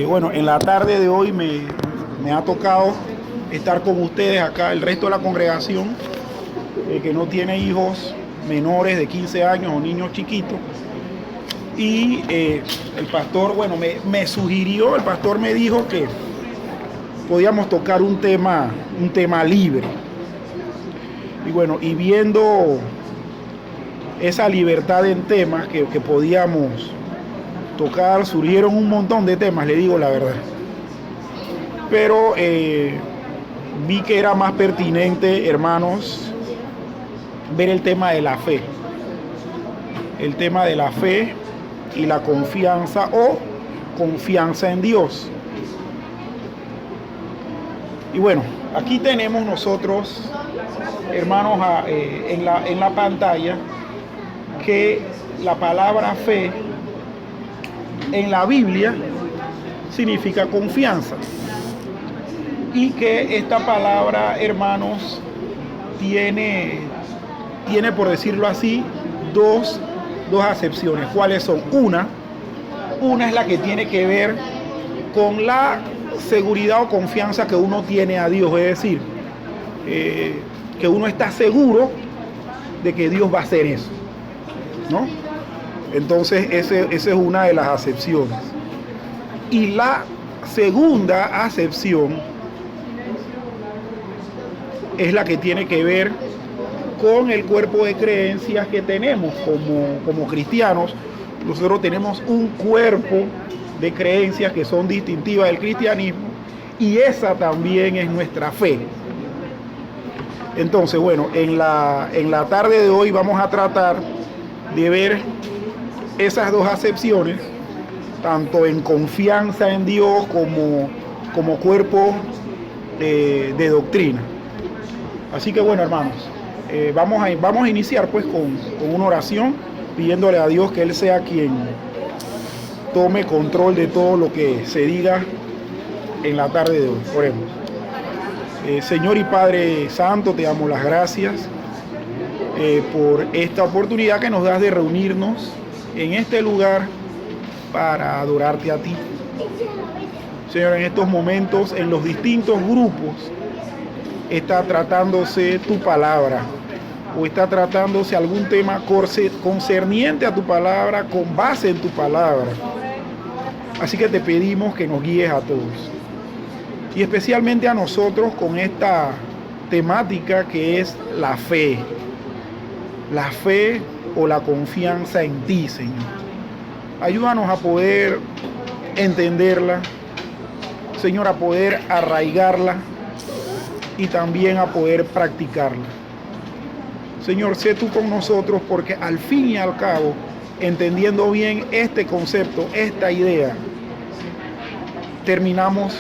Bueno, en la tarde de hoy me ha tocado estar con ustedes acá, el resto de la congregación, que no tiene hijos menores de 15 años o niños chiquitos. Y el pastor, bueno, me sugirió, el pastor me dijo que podíamos tocar un tema libre. Y bueno, y viendo esa libertad en temas que podíamos tocar, surgieron un montón de temas, le digo la verdad. Pero vi que era más pertinente, hermanos, ver el tema de la fe. El tema de la fe y la confianza o confianza en Dios. Y bueno, aquí tenemos nosotros, hermanos, en la pantalla, que la palabra fe en la Biblia significa confianza. Y que esta palabra, hermanos, tiene, por decirlo así, dos acepciones. ¿Cuáles son? Una es la que tiene que ver con la seguridad o confianza que uno tiene a Dios, es decir, que uno está seguro de que Dios va a hacer eso, ¿no? Entonces, esa es una de las acepciones. Y la segunda acepción es la que tiene que ver con el cuerpo de creencias que tenemos como cristianos. Nosotros tenemos un cuerpo de creencias que son distintivas del cristianismo, y esa también es nuestra fe. Entonces, bueno, en la tarde de hoy vamos a tratar de ver esas dos acepciones, tanto en confianza en Dios como cuerpo de doctrina. Así que bueno, hermanos, vamos a iniciar pues con una oración, pidiéndole a Dios que Él sea quien tome control de todo lo que se diga en la tarde de hoy. Oremos. Señor y Padre Santo, te damos las gracias por esta oportunidad que nos das de reunirnos en este lugar para adorarte a ti. Señor, en estos momentos, en los distintos grupos, está tratándose tu palabra, o está tratándose algún tema concerniente a tu palabra, con base en tu palabra. Así que te pedimos que nos guíes a todos, y especialmente a nosotros con esta temática que es la fe o la confianza en ti, Señor. Ayúdanos a poder entenderla, Señor, a poder arraigarla y también a poder practicarla. Señor, sé tú con nosotros, porque al fin y al cabo, entendiendo bien este concepto, esta idea, terminamos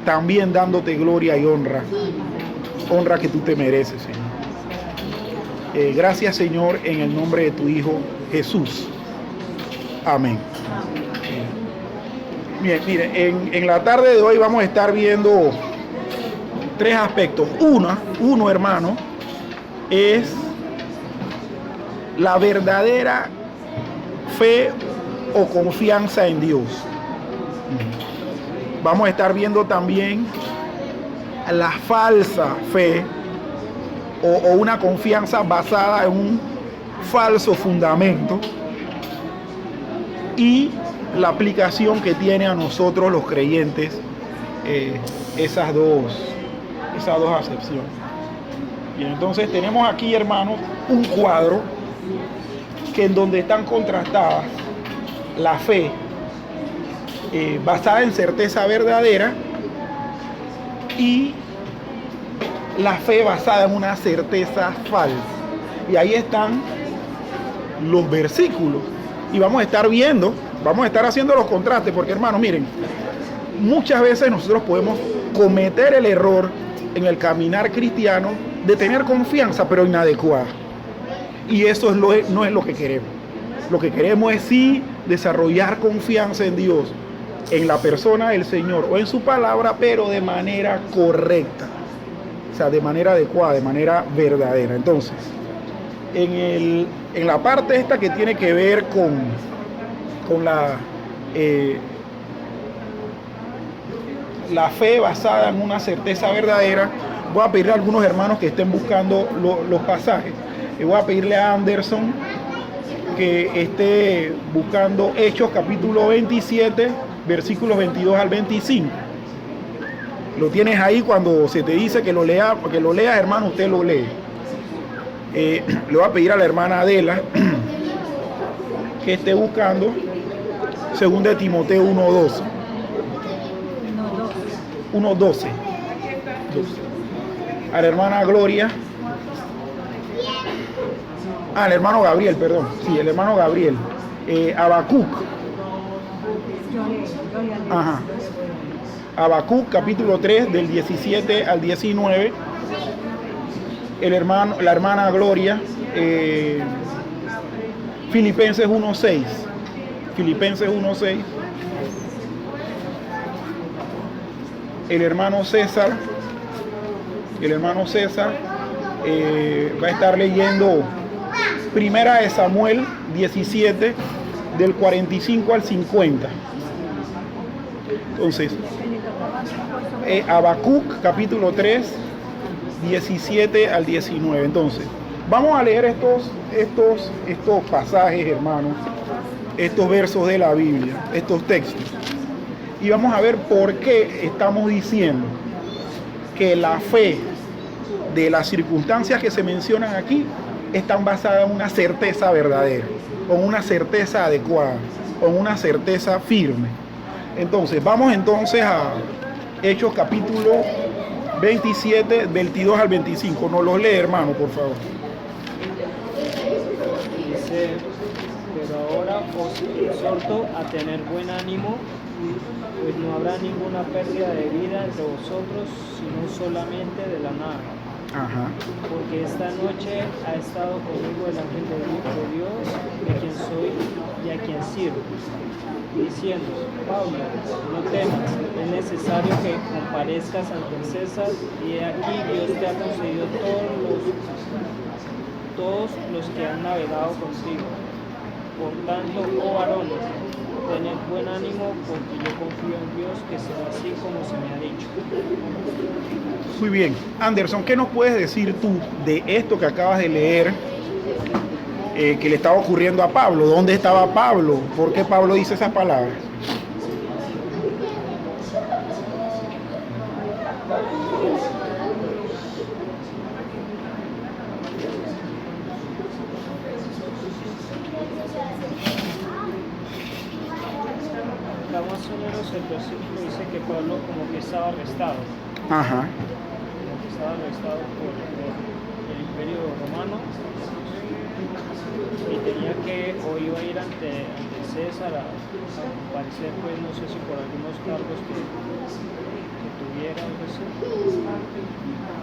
también dándote gloria y honra que tú te mereces, Señor. Gracias, Señor, en el nombre de tu Hijo Jesús. Amén. Bien, mire, en la tarde de hoy vamos a estar viendo tres aspectos. Uno, hermano, es la verdadera fe o confianza en Dios. Vamos a estar viendo también la falsa fe o una confianza basada en un falso fundamento, y la aplicación que tiene a nosotros los creyentes esas dos acepciones. Y entonces tenemos aquí, hermanos, un cuadro que en donde están contrastadas la fe basada en certeza verdadera y la fe basada en una certeza falsa. Y ahí están los versículos. Y vamos a estar haciendo los contrastes, porque, hermanos, miren, muchas veces nosotros podemos cometer el error en el caminar cristiano de tener confianza pero inadecuada, y eso no es lo que queremos. Lo que queremos es sí desarrollar confianza en Dios, en la persona del Señor o en su palabra, pero de manera correcta, o sea, de manera adecuada, de manera verdadera. Entonces, en la parte esta que tiene que ver con la fe basada en una certeza verdadera. Voy a pedirle a algunos hermanos que estén buscando los pasajes. Y voy a pedirle a Anderson que esté buscando Hechos capítulo 27, versículos 22 al 25. Lo tienes ahí. Cuando se te dice que lo leas, hermano, usted lo lee. Le voy a pedir a la hermana Adela que esté buscando 2 de Timoteo 1:12. 1:12. A la hermana Gloria. El hermano Gabriel, perdón. Sí, el hermano Gabriel. Habacuc. Ajá. Habacuc capítulo 3 del 17 al 19. La hermana Gloria. Filipenses 1:6. Filipenses 1:6. El hermano César va a estar leyendo Primera de Samuel 17 del 45 al 50. Entonces, Habacuc capítulo 3 17 al 19. Entonces, vamos a leer estos pasajes, hermanos, estos versos de la Biblia, estos textos. Y vamos a ver por qué estamos diciendo que la fe de las circunstancias que se mencionan aquí están basadas en una certeza verdadera, o en una certeza adecuada, o en una certeza firme. Entonces, vamos entonces a Hechos capítulo 27, 22 al 25. Nos los lee, hermano, por favor. Dice: pero ahora os exhorto a tener buen ánimo, pues no habrá ninguna pérdida de vida entre vosotros, sino solamente de la nada. Ajá. Porque esta noche ha estado conmigo el ángel de Dios, de quien soy y a quien sirvo, diciendo: Pablo, no temas, es necesario que comparezcas ante el César, y aquí Dios te ha concedido todos los que han navegado contigo. Por tanto, oh varones, tened buen ánimo, porque yo confío en Dios que será así como se me ha dicho. Muy bien. Anderson, ¿qué nos puedes decir tú de esto que acabas de leer, que le estaba ocurriendo a Pablo? ¿Dónde estaba Pablo? ¿Por qué Pablo dice esas palabras? Acá más o menos el versículo dice que Pablo como que estaba arrestado. Ajá. Como que estaba arrestado por el Imperio Romano, y tenía que, o iba a ir ante César a comparecer, pues no sé si por algunos cargos que tuviera, algo así.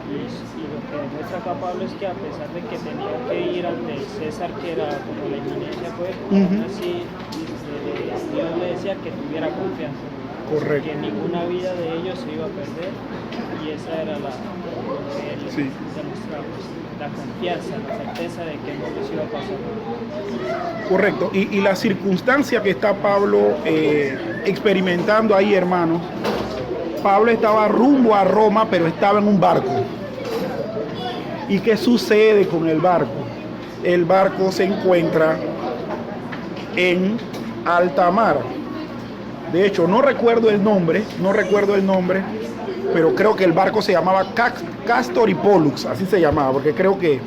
Y lo que demuestra acá Pablo es que a pesar de que tenía que ir ante César, que era como la eminencia, pues aún así Dios le decía que tuviera confianza. Correcto. Que ninguna vida de ellos se iba a perder, y esa era lo que él demostraba, pues, la confianza, la certeza de que no les iba a pasar nada. Correcto. Y la circunstancia que está Pablo experimentando ahí, hermanos, Pablo estaba rumbo a Roma, pero estaba en un barco. ¿Y qué sucede con el barco? El barco se encuentra en alta mar. De hecho, no recuerdo el nombre, pero creo que el barco se llamaba Castor y Pollux, así se llamaba, porque creo que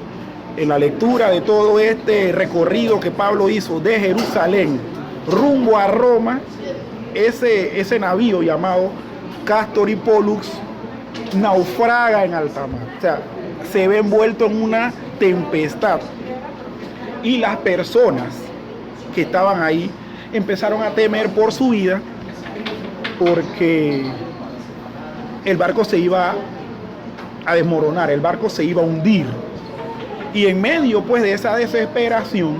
en la lectura de todo este recorrido que Pablo hizo de Jerusalén rumbo a Roma, ese navío llamado Castor y Pollux naufraga en alta mar. O sea, se ve envuelto en una tempestad. Y las personas que estaban ahí empezaron a temer por su vida, porque el barco se iba a desmoronar, el barco se iba a hundir. Y en medio, pues, de esa desesperación,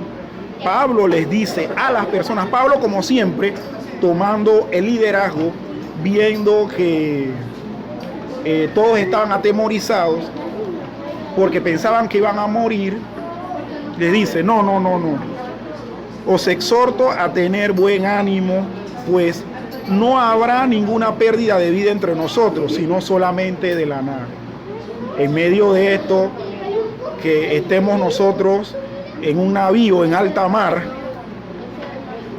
Pablo les dice a las personas, Pablo como siempre, tomando el liderazgo, viendo que todos estaban atemorizados porque pensaban que iban a morir, les dice: no. Os exhorto a tener buen ánimo, pues no habrá ninguna pérdida de vida entre nosotros, sino solamente de la nave. En medio de esto, que estemos nosotros en un navío en alta mar,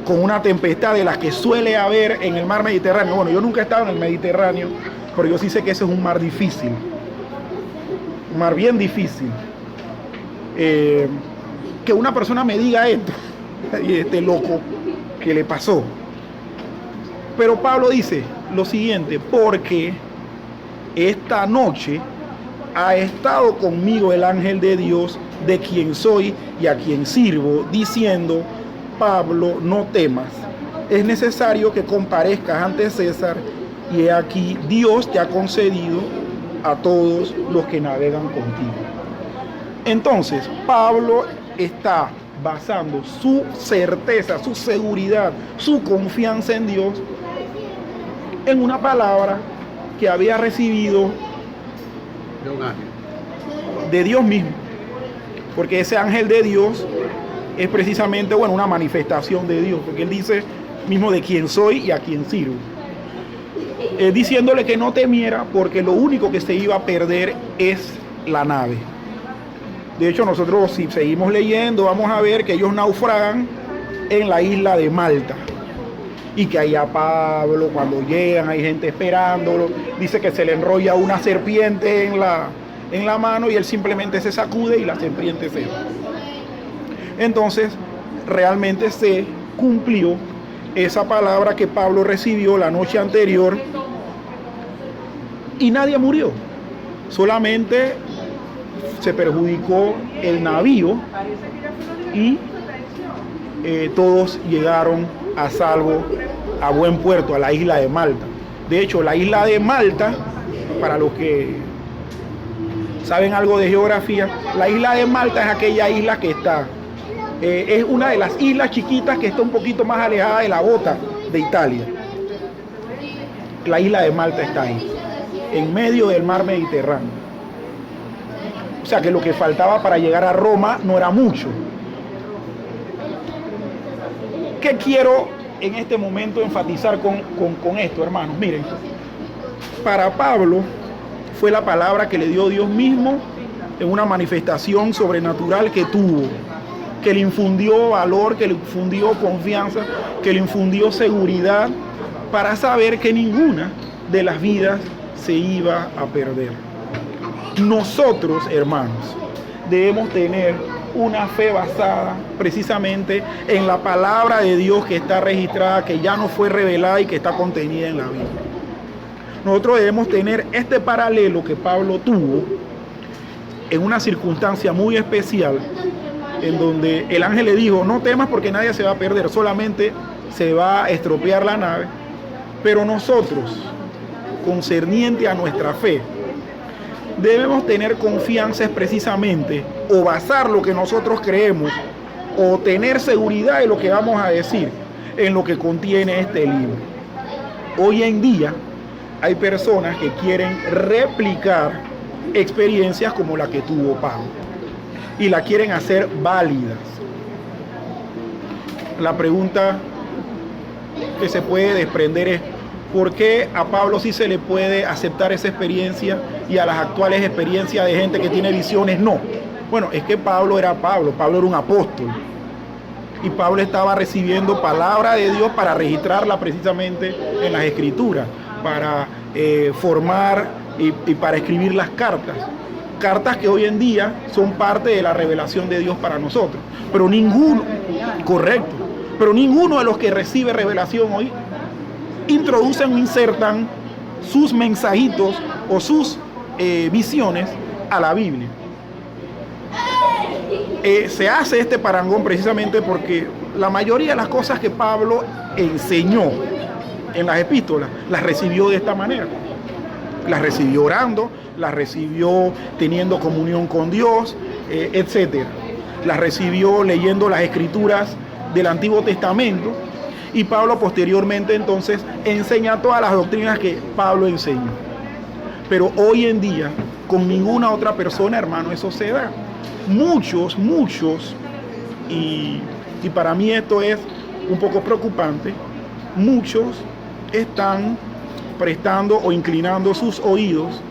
con una tempestad de las que suele haber en el mar Mediterráneo. Bueno, yo nunca he estado en el Mediterráneo, pero yo sí sé que ese es un mar difícil, un mar bien difícil. Que una persona me diga esto, y este loco que le pasó. Pero Pablo dice lo siguiente: porque esta noche ha estado conmigo el ángel de Dios, de quien soy y a quien sirvo, diciendo: Pablo, no temas, es necesario que comparezcas ante César, y he aquí Dios te ha concedido a todos los que navegan contigo. Entonces, Pablo está basando su certeza, su seguridad, su confianza en Dios en una palabra que había recibido de un ángel, de Dios mismo, porque ese ángel de Dios es precisamente, bueno, una manifestación de Dios, porque él dice mismo: de quién soy y a quién sirvo, diciéndole que no temiera, porque lo único que se iba a perder es la nave. De hecho, nosotros, si seguimos leyendo, vamos a ver que ellos naufragan en la isla de Malta, y que allá Pablo, cuando llegan, hay gente esperándolo. Dice que se le enrolla una serpiente en la mano, y él simplemente se sacude y la serpiente se va. Entonces, realmente se cumplió esa palabra que Pablo recibió la noche anterior, y nadie murió. Solamente se perjudicó el navío, y todos llegaron a salvo a buen puerto, a la isla de Malta. De hecho, la isla de Malta, para los que saben algo de geografía, la isla de Malta es aquella isla que está, es una de las islas chiquitas que está un poquito más alejada de la bota de Italia. La isla de Malta está ahí, en medio del mar Mediterráneo. O sea que lo que faltaba para llegar a Roma no era mucho. ¿Qué quiero en este momento enfatizar con esto, hermanos? Miren, para Pablo fue la palabra que le dio Dios mismo en una manifestación sobrenatural que tuvo, que le infundió valor, que le infundió confianza, que le infundió seguridad, para saber que ninguna de las vidas se iba a perder. Nosotros, hermanos, debemos tener una fe basada precisamente en la palabra de Dios que está registrada, que ya no fue revelada y que está contenida en la Biblia. Nosotros debemos tener este paralelo que Pablo tuvo en una circunstancia muy especial, en donde el ángel le dijo: no temas, porque nadie se va a perder, solamente se va a estropear la nave. Pero nosotros, concerniente a nuestra fe, debemos tener confianza precisamente, o basar lo que nosotros creemos, o tener seguridad de lo que vamos a decir, en lo que contiene este libro. Hoy en día hay personas que quieren replicar experiencias como la que tuvo Pablo, y la quieren hacer válidas. La pregunta que se puede desprender es: ¿por qué a Pablo sí se le puede aceptar esa experiencia y a las actuales experiencias de gente que tiene visiones no? Bueno, es que Pablo era un apóstol. Y Pablo estaba recibiendo palabra de Dios para registrarla precisamente en las Escrituras, para formar y para escribir las cartas. Cartas que hoy en día son parte de la revelación de Dios para nosotros. Pero ninguno, correcto, pero ninguno de los que recibe revelación hoy introducen o insertan sus mensajitos o sus visiones a la Biblia. Se hace este parangón precisamente porque la mayoría de las cosas que Pablo enseñó en las epístolas las recibió de esta manera. Las recibió orando, las recibió teniendo comunión con Dios, etc. Las recibió leyendo las escrituras del Antiguo Testamento. Y Pablo posteriormente entonces enseña todas las doctrinas que Pablo enseñó. Pero hoy en día, con ninguna otra persona, hermano, eso se da. Muchos, y para mí esto es un poco preocupante, muchos están prestando o inclinando sus oídos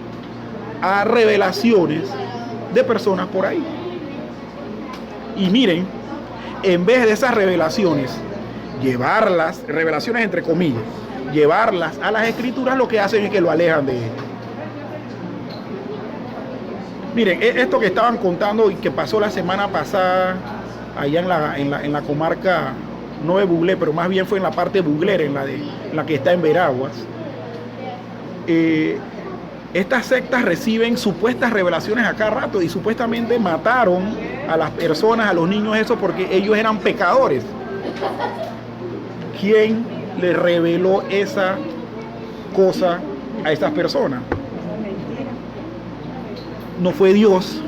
a revelaciones de personas por ahí. Y miren, en vez de esas revelaciones, llevarlas, revelaciones entre comillas, llevarlas a las escrituras, lo que hacen es que lo alejan de él. Miren, esto que estaban contando y que pasó la semana pasada allá en la comarca, no de Buglé, pero más bien fue en la parte buglera, en la que está en Veraguas. Estas sectas reciben supuestas revelaciones a cada rato y supuestamente mataron a las personas, a los niños, eso porque ellos eran pecadores. ¿Quién le reveló esa cosa a estas personas? No fue Dios.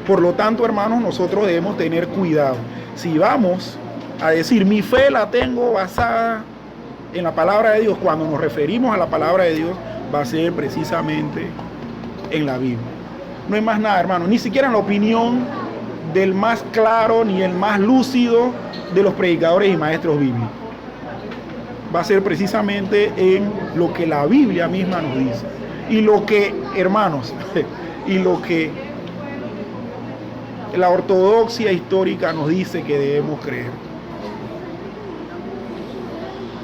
Por lo tanto, hermanos, nosotros debemos tener cuidado. Si vamos a decir mi fe la tengo basada en la palabra de Dios, cuando nos referimos a la palabra de Dios, va a ser precisamente en la Biblia. No hay más nada, hermano, ni siquiera en la opinión del más claro ni el más lúcido de los predicadores y maestros bíblicos. Va a ser precisamente en lo que la Biblia misma nos dice. Y lo que, hermanos, y lo que la ortodoxia histórica nos dice que debemos creer.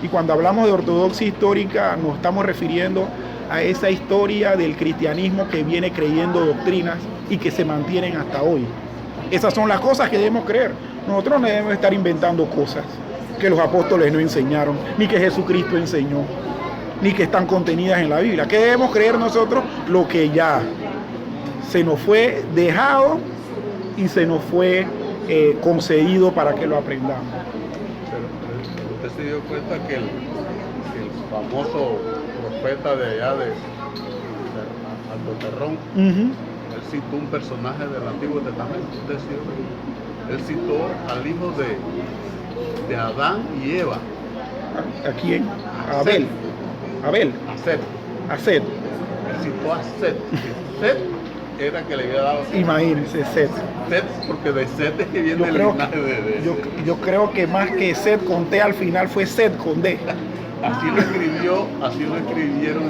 Y cuando hablamos de ortodoxia histórica, nos estamos refiriendo a esa historia del cristianismo que viene creyendo doctrinas y que se mantienen hasta hoy. Esas son las cosas que debemos creer. Nosotros no debemos estar inventando cosas que los apóstoles no enseñaron, ni que Jesucristo enseñó, ni que están contenidas en la Biblia. ¿Qué debemos creer nosotros? Lo que ya se nos fue dejado y se nos fue concedido para que lo aprendamos. Pero usted se dio cuenta que el famoso profeta de allá de Alto Terrón, él citó un personaje del Antiguo Testamento. Usted sí, él citó al hijo de Adán y Eva. ¿A quién? A Abel. A Set. Él citó a Set. Set era que le había dado. Imagínense, Set. Set, porque de Set es que viene el linaje de yo creo que más que Set con T al final fue Set con D. Así lo escribió, así lo escribieron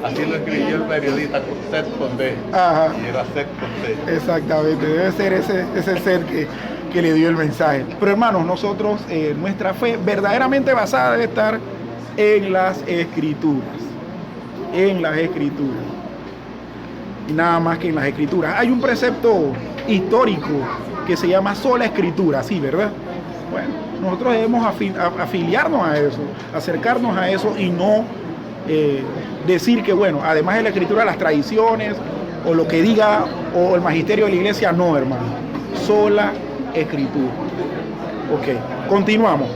así lo escribió el periodista con Set con D. Ajá. Y era Set con D. Exactamente, debe ser ese ser que le dio el mensaje. Pero hermanos, nosotros, nuestra fe verdaderamente basada debe estar en las Escrituras. En las Escrituras. Y nada más que en las Escrituras. Hay un precepto histórico que se llama sola Escritura, sí, ¿verdad? Bueno, nosotros debemos afiliarnos a eso, acercarnos a eso y no decir que, bueno, además de la Escritura, las tradiciones o lo que diga o el magisterio de la iglesia, no, hermano. Sola Escritura. Ok, continuamos.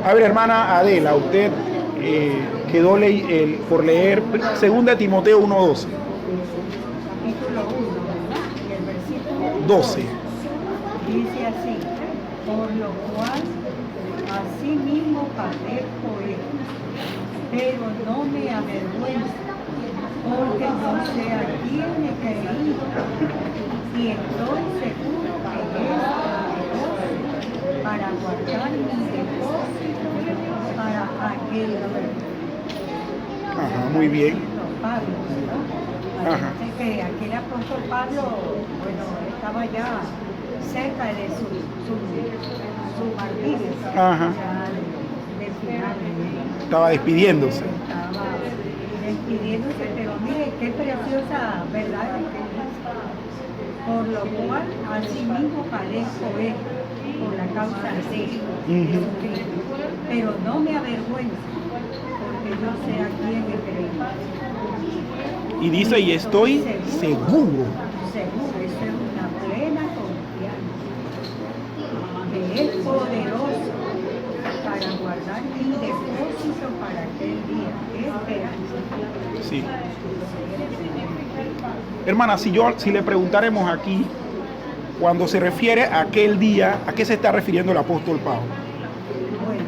A ver, hermana Adela, usted quedó por leer 2 Timoteo 1:12. Capítulo 1, ¿verdad? Y el versículo 12. dice así: por lo cual asimismo padezco esto, pero no me avergüenzo, porque yo sé a quién he creído, y estoy seguro que es poderoso para guardar mi depósito para aquel día. Ajá, muy bien. Pablo, ¿no? Ajá. Parece que aquel apóstol Pablo, bueno, estaba ya cerca de su martirio. Ajá. Ya de final. Estaba despidiéndose. Estaba despidiéndose, pero mire qué preciosa verdad que dice. Por lo cual asimismo padezco esto por la causa de Jesucristo, pero no me avergüenzo, porque yo sé a quién he creído. Y dice, y estoy seguro. Seguro, eso es una plena confianza, que es poderoso para guardar mi depósito para aquel día. ¡Qué esperanza! Sí. Hermana, si le preguntáramos aquí, cuando se refiere a aquel día, ¿a qué se está refiriendo el apóstol Pablo? Bueno,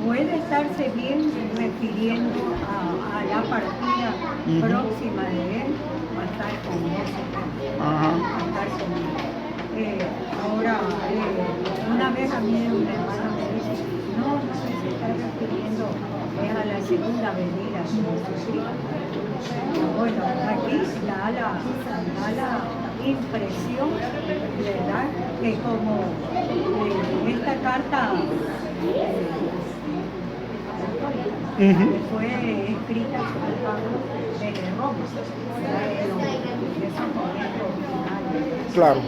puede estarse bien refiriendo a la partida próxima de él, va a estar con nosotros, Ajá. va a estar conmigo. Ahora, una vez a mí una hermana me dice, No sé si está refiriendo es a la segunda venida de Jesucristo. Bueno, aquí da la impresión, ¿verdad?, que como esta carta que fue escrita por Pablo desde Roma, en esos momentos finales Claro.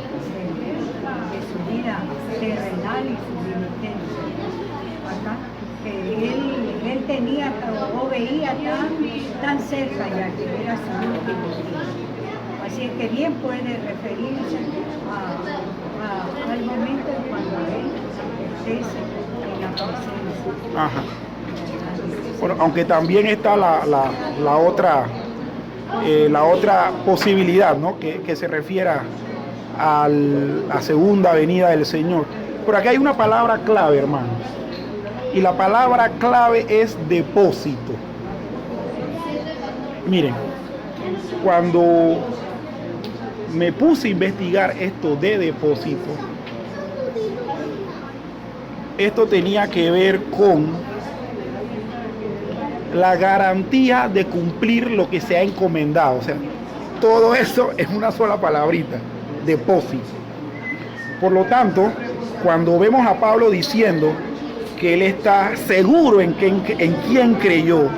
de su vida terrenal y su ministerio, ¿verdad? Que él tenía o veía tan cerca ya que era su último día. Así es que bien puede referirse al momento en cuando él esté en la presencia. Ajá. Bueno, aunque también está la otra posibilidad, ¿no?, que se refiera a la segunda venida del Señor. Por aquí hay una palabra clave, hermanos, y la palabra clave es depósito. Miren, cuando me puse a investigar esto de depósito, esto tenía que ver con la garantía de cumplir lo que se ha encomendado. O sea, todo eso es una sola palabrita: depósito. Por lo tanto, cuando vemos a Pablo diciendo que él está seguro en quién creyó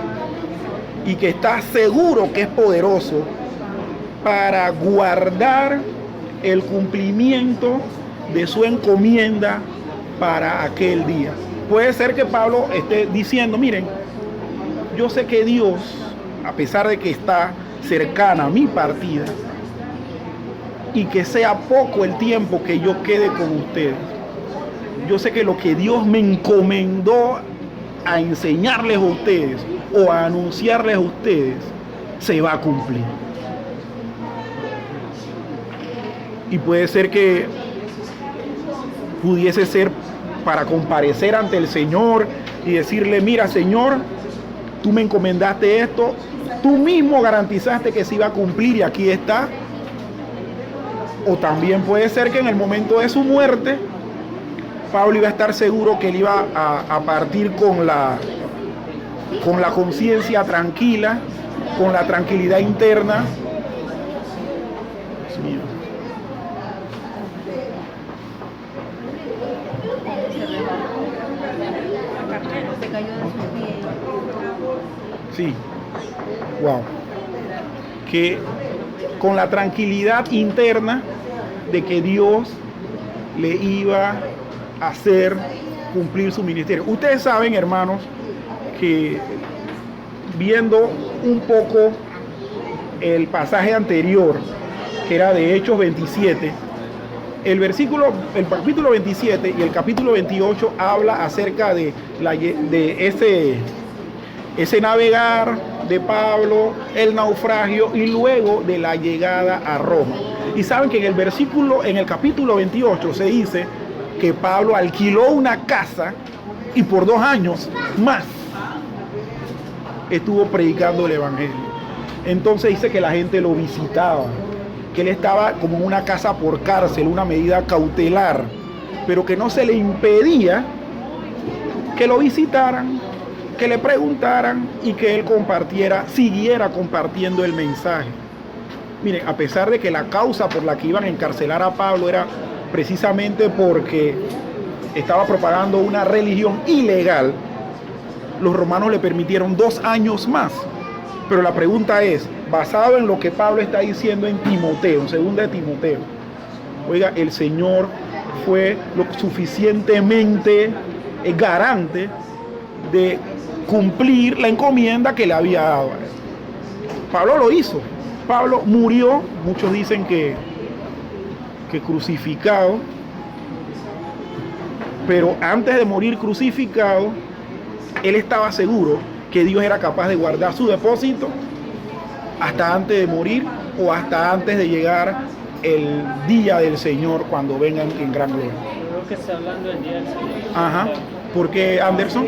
y que está seguro que es poderoso para guardar el cumplimiento de su encomienda para aquel día. Puede ser que Pablo esté diciendo: miren, yo sé que Dios, a pesar de que está cercana a mi partida y que sea poco el tiempo que yo quede con ustedes, yo sé que lo que Dios me encomendó a enseñarles a ustedes o a anunciarles a ustedes se va a cumplir. Y puede ser que pudiese ser para comparecer ante el Señor y decirle: mira, Señor, tú me encomendaste esto, tú mismo garantizaste que se iba a cumplir y aquí está. O también puede ser que en el momento de su muerte Pablo iba a estar seguro que él iba a partir con la conciencia tranquila, con la tranquilidad interna. Dios mío. Sí, wow. Que con la tranquilidad interna de que Dios le iba a hacer cumplir su ministerio. Ustedes saben, hermanos, que viendo un poco el pasaje anterior, que era de Hechos 27, el capítulo 27 y el capítulo 28 habla acerca de ese navegar de Pablo, el naufragio y luego de la llegada a Roma. Y saben que en el capítulo 28 se dice que Pablo alquiló una casa y por 2 años más estuvo predicando el evangelio. Entonces dice que la gente lo visitaba, que él estaba como en una casa por cárcel, una medida cautelar, pero que no se le impedía que lo visitaran, que le preguntaran y que él siguiera compartiendo el mensaje. Miren, a pesar de que la causa por la que iban a encarcelar a Pablo era precisamente porque estaba propagando una religión ilegal, los romanos le permitieron 2 años más. Pero la pregunta es, basado en lo que Pablo está diciendo en Timoteo, en 2 de Timoteo, oiga, el Señor fue lo suficientemente garante de cumplir la encomienda que le había dado. Pablo lo hizo. Pablo murió, muchos dicen que crucificado, pero antes de morir crucificado, él estaba seguro que Dios era capaz de guardar su depósito hasta antes de morir o hasta antes de llegar el día del Señor cuando vengan en gran gloria. Creo que está hablando del día del Señor. Ajá. ¿Por qué, Anderson?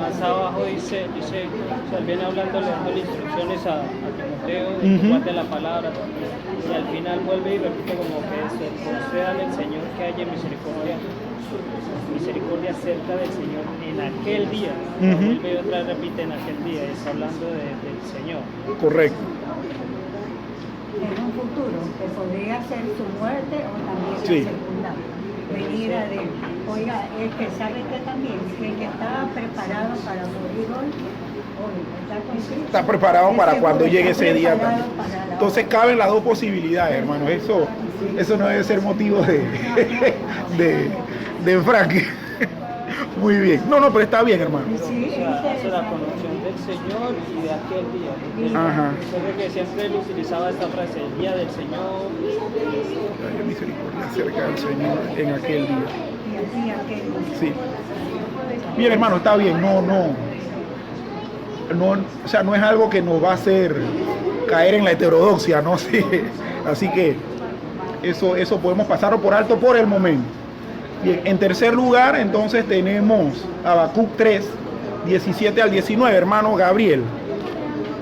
Más abajo dice, o sea, viene hablando, le dando instrucciones a Timoteo, guarde la palabra, y al final vuelve y repite como que se concedan el Señor que haya misericordia misericordia cerca del Señor en aquel día. Ujú. Vuelve y otra vez repite en aquel día, está hablando del Señor. Correcto. En un futuro, que podría ser su muerte o también Sí. la segunda venida de él. Oiga, es que sabe que también, el que estaba preparado para morir hoy está con Cristo. Está preparado para Ese cuando joven llegue está ese día preparado también. para la Entonces hora. caben las dos posibilidades, hermano. Eso no debe ser motivo de enfranque. Muy bien. No, pero está bien, hermano. Sí, O sea, hace la interesante. conexión del Señor y de aquel día. Ajá. Recuerde que siempre él utilizaba esta frase, el día del Señor. Haya misericordia cerca del Señor en aquel día. Y así aquel. Sí. Bien, hermano, está bien. No, o sea, no es algo que nos va a hacer caer en la heterodoxia, ¿no? Sí. Así que eso podemos pasarlo por alto por el momento. Bien, en tercer lugar, entonces tenemos Habacuc 3, 17 al 19, hermano Gabriel.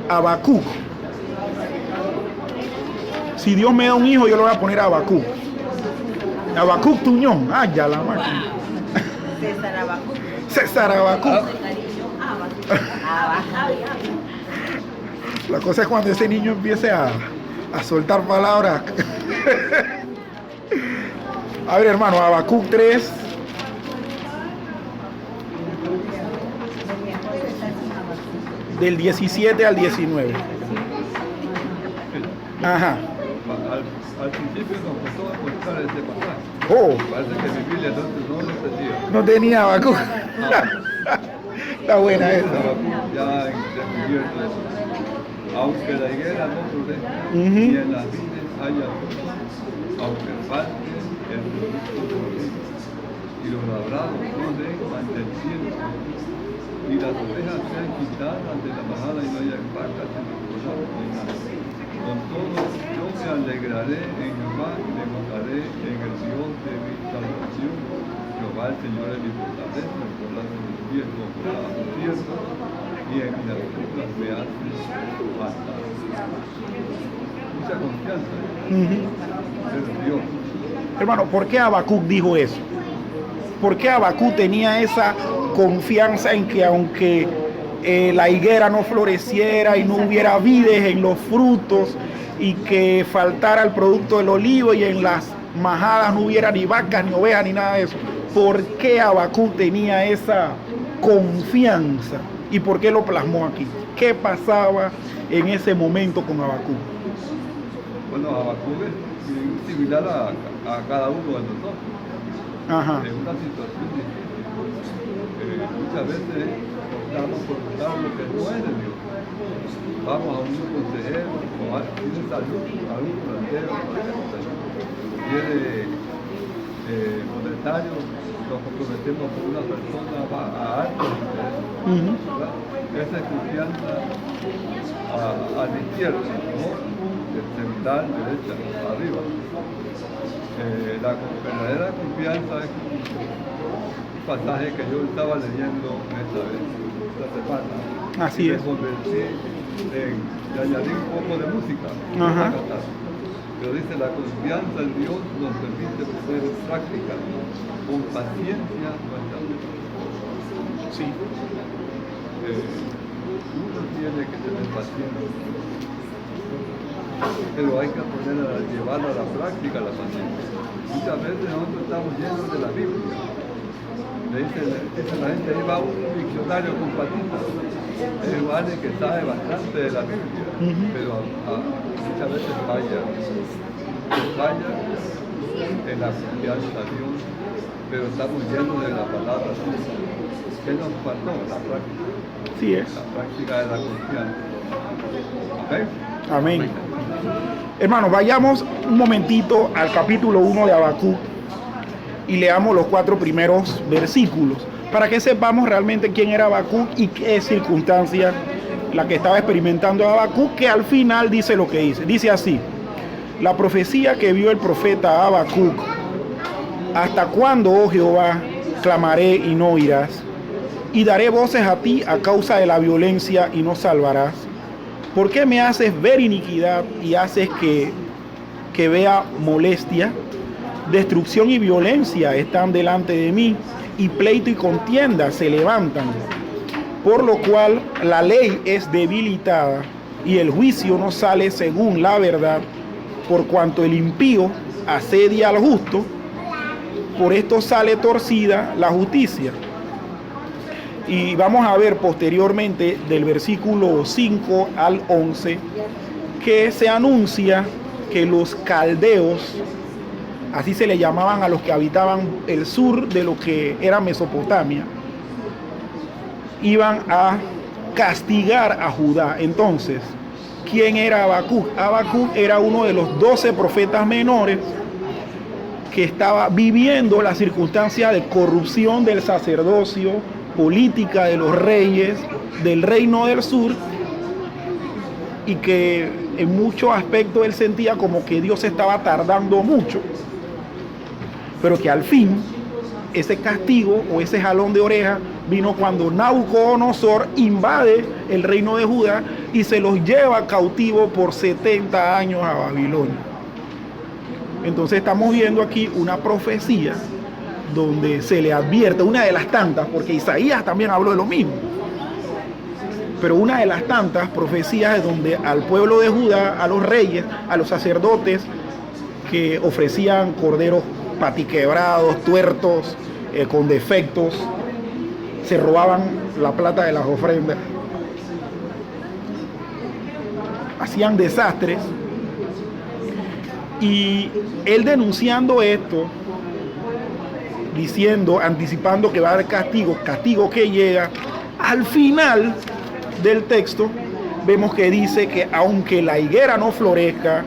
Habacuc. Si Dios me da un hijo, yo le voy a poner a Habacuc. Habacuc Tuñón. Ah, ya la máquina. César Habacuc. César Habacuc. Cariño, Habacuc. La cosa es cuando ese niño empiece a soltar palabras. A ver, hermano, Habacuc 3. De mi esposa está sin Habacuc. Del 17 al 19. Ajá. Al principio nos costó encontrar este pasaje. Oh, Parece que mi Biblia no lo entendía. no tenía Habacuc. Está buena esa. Ya descubierto eso. Aunque la higuera no florezca, Ujú. ni en las vides haya fruto, aunque falte el producto de los ríos, y los labrados no den mantenimiento, y las ovejas sean quitadas de la majada y no haya vacas en los corrales ni nada. Con todo, yo me alegraré en Jehová y me gozaré en el Dios de mi salvación. Jehová el Señor es mi fortaleza, el poblado de mis pies no será cierto, y en mis alturas me hace bastante. Mucha confianza Ujú. en Dios. Hermano, ¿por qué Habacuc dijo eso? ¿Por qué Habacuc tenía esa confianza en que aunque la higuera no floreciera y no hubiera vides en los frutos y que faltara el producto del olivo y en las majadas no hubiera ni vacas, ni ovejas, ni nada de eso? ¿Por qué Habacuc tenía esa confianza? ¿Y por qué lo plasmó aquí? ¿Qué pasaba en ese momento con Habacuc? Bueno, Habacuc es similar a cada uno de nosotros. Ajá. En una situación difícil. Muchas veces optamos por buscar lo que no es de Dios. Vamos a un consejero, o tiene salud, a un curandero, tiene monetario, nos comprometemos con una persona, va a altos intereses. Ujú. Esa es confianza a la izquierda, ¿no? Central, derecha, arriba. La verdadera confianza es un pasaje que yo estaba leyendo esta semana. Así Y me es. convertí le añadí un poco de música. Ajá. Para cantar. Pero dice, la confianza en Dios nos permite poner en práctica con paciencia nuestra fe. Sí. Uno tiene que tener paciencia, pero hay que llevarla a la práctica la paciencia. Muchas veces nosotros estamos llenos de la Biblia. Le dice la gente, ahí va un diccionario con patitas. Es alguien que sabe bastante de la Biblia, pero muchas veces falla en la confianza a Dios, pero estamos llenos de la palabra de Dios. ¿Qué nos faltó? La práctica. Sí es. La práctica de la confianza. ¿Ok? Amén. Hermanos, vayamos un momentito al capítulo 1 de Habacuc y leamos los 4 primeros versículos para que sepamos realmente quién era Habacuc y qué circunstancia la que estaba experimentando Habacuc, que al final dice lo que dice. Dice así: la profecía que vio el profeta Habacuc: ¿hasta cuándo, oh Jehová, clamaré y no oirás? Y daré voces a ti a causa de la violencia y no salvarás. ¿Por qué me haces ver iniquidad y haces que vea molestia? Destrucción y violencia están delante de mí, y pleito y contienda se levantan. Por lo cual la ley es debilitada, y el juicio no sale según la verdad, por cuanto el impío asedia al justo, por esto sale torcida la justicia. Y vamos a ver posteriormente del versículo 5 al 11 que se anuncia que los caldeos, así se le llamaban a los que habitaban el sur de lo que era Mesopotamia, iban a castigar a Judá. Entonces, ¿quién era Habacuc? Habacuc era uno de los 12 profetas menores que estaba viviendo la circunstancia de corrupción del sacerdocio, política de los reyes del reino del sur, y que en muchos aspectos él sentía como que Dios estaba tardando mucho, pero que al fin ese castigo o ese jalón de oreja vino cuando Nabucodonosor invade el reino de Judá y se los lleva cautivo por 70 años a Babilonia. Entonces estamos viendo aquí una profecía donde se le advierte, una de las tantas, porque Isaías también habló de lo mismo, pero una de las tantas profecías es donde al pueblo de Judá, a los reyes, a los sacerdotes que ofrecían corderos patiquebrados, tuertos, con defectos, se robaban la plata de las ofrendas, hacían desastres, y él denunciando esto, diciendo, anticipando que va a haber castigo, castigo que llega, al final del texto vemos que dice que aunque la higuera no florezca,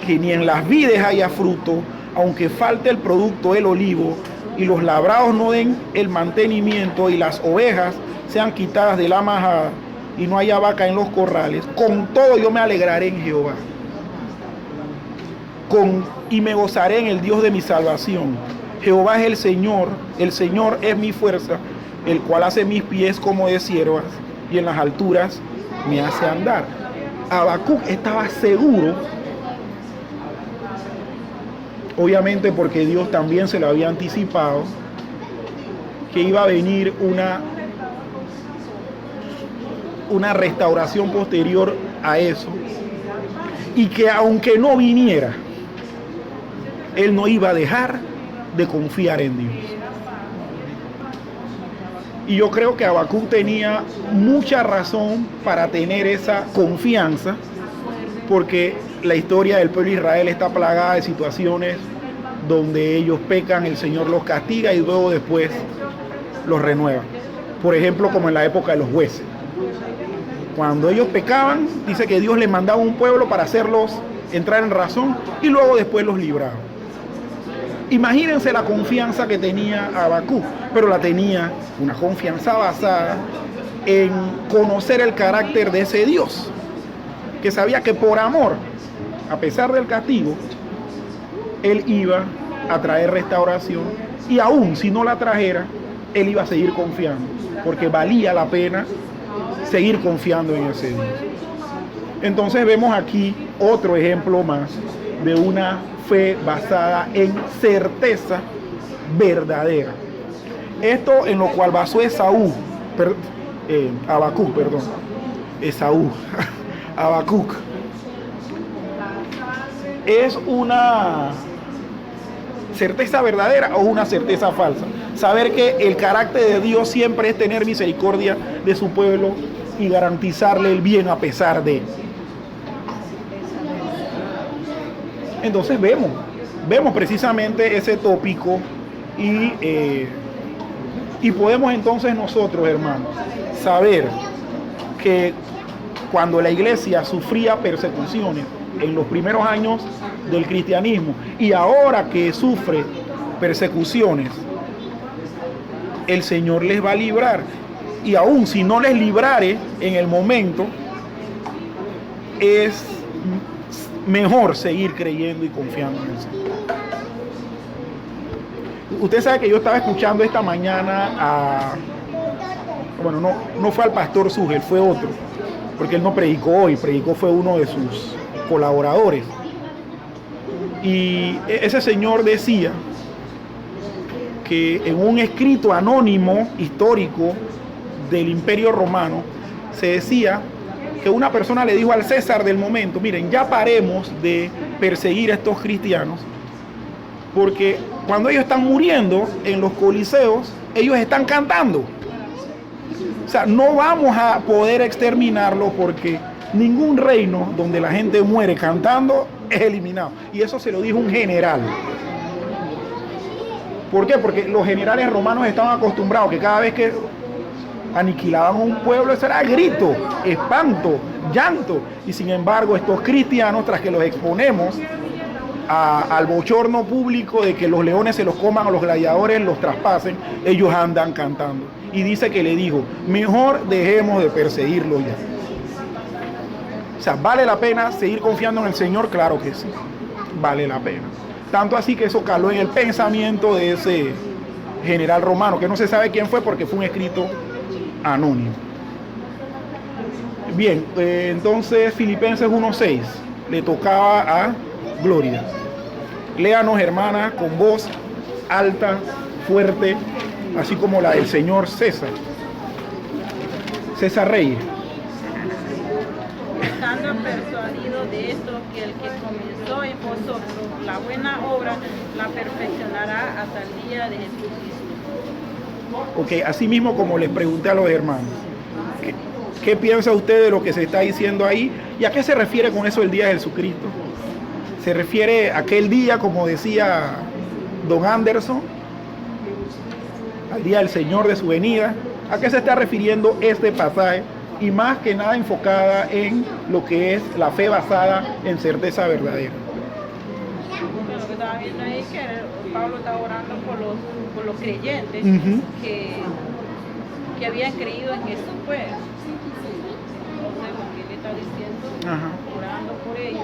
que ni en las vides haya fruto, aunque falte el producto del olivo, y los labrados no den el mantenimiento, y las ovejas sean quitadas de la majada, y no haya vaca en los corrales, con todo yo me alegraré en Jehová, y me gozaré en el Dios de mi salvación. Jehová es el Señor es mi fuerza, el cual hace mis pies como de ciervas, y en las alturas me hace andar. Habacuc estaba seguro, obviamente porque Dios también se lo había anticipado, que iba a venir una restauración posterior a eso, y que aunque no viniera, él no iba a dejar de confiar en Dios. Y yo creo que Habacuc tenía mucha razón para tener esa confianza, porque la historia del pueblo de Israel está plagada de situaciones donde ellos pecan, el Señor los castiga y luego después los renueva. Por ejemplo, como en la época de los jueces. Cuando ellos pecaban, dice que Dios les mandaba un pueblo para hacerlos entrar en razón y luego después los libraba. Imagínense la confianza que tenía Habacuc, pero la tenía una confianza basada en conocer el carácter de ese Dios, que sabía que por amor, a pesar del castigo, él iba a traer restauración, y aún si no la trajera, él iba a seguir confiando, porque valía la pena seguir confiando en ese Dios. Entonces vemos aquí otro ejemplo más de una fe basada en certeza verdadera. Esto en lo cual basó Habacuc. ¿Es una certeza verdadera o una certeza falsa? Saber que el carácter de Dios siempre es tener misericordia de su pueblo y garantizarle el bien a pesar de. Entonces vemos precisamente ese tópico y podemos entonces nosotros, hermanos, saber que cuando la iglesia sufría persecuciones en los primeros años del cristianismo y ahora que sufre persecuciones, el Señor les va a librar, y aún si no les librare en el momento, es mejor seguir creyendo y confiando en el Señor. Usted sabe que yo estaba escuchando esta mañana no fue al pastor Sugel, fue otro, porque él no predicó hoy, fue uno de sus colaboradores. Y ese señor decía que en un escrito anónimo histórico del Imperio Romano se decía que una persona le dijo al César del momento: miren, ya paremos de perseguir a estos cristianos, porque cuando ellos están muriendo en los coliseos, ellos están cantando. O sea, no vamos a poder exterminarlos, porque ningún reino donde la gente muere cantando es eliminado. Y eso se lo dijo un general. ¿Por qué? Porque los generales romanos estaban acostumbrados que cada vez que aniquilaban a un pueblo, eso era grito, espanto, llanto. Y sin embargo, estos cristianos, tras que los exponemos al bochorno público de que los leones se los coman o los gladiadores los traspasen, ellos andan cantando. Y dice que le dijo: mejor dejemos de perseguirlos ya. O sea, ¿vale la pena seguir confiando en el Señor? Claro que sí, vale la pena. Tanto así que eso caló en el pensamiento de ese general romano, que no se sabe quién fue porque fue un escrito anónimo. Bien, entonces Filipenses 1:6 le tocaba a Gloria. Léanos, hermana, con voz alta, fuerte, así como la del señor César Reyes. Estando persuadido de esto, que el que comenzó en vosotros la buena obra la perfeccionará hasta el día de Jesucristo. Ok, así mismo como les pregunté a los hermanos, ¿qué piensa usted de lo que se está diciendo ahí? ¿Y a qué se refiere con eso el día de Jesucristo? ¿Se refiere a aquel día, como decía don Anderson, al día del Señor de su venida? ¿A qué se está refiriendo este pasaje? Y más que nada enfocada en lo que es la fe basada en certeza verdadera. Lo que estaba viendo ahí, que Pablo estaba orando por los creyentes que habían creído en Jesús, pues. Entonces, porque él está diciendo, orando por ellos,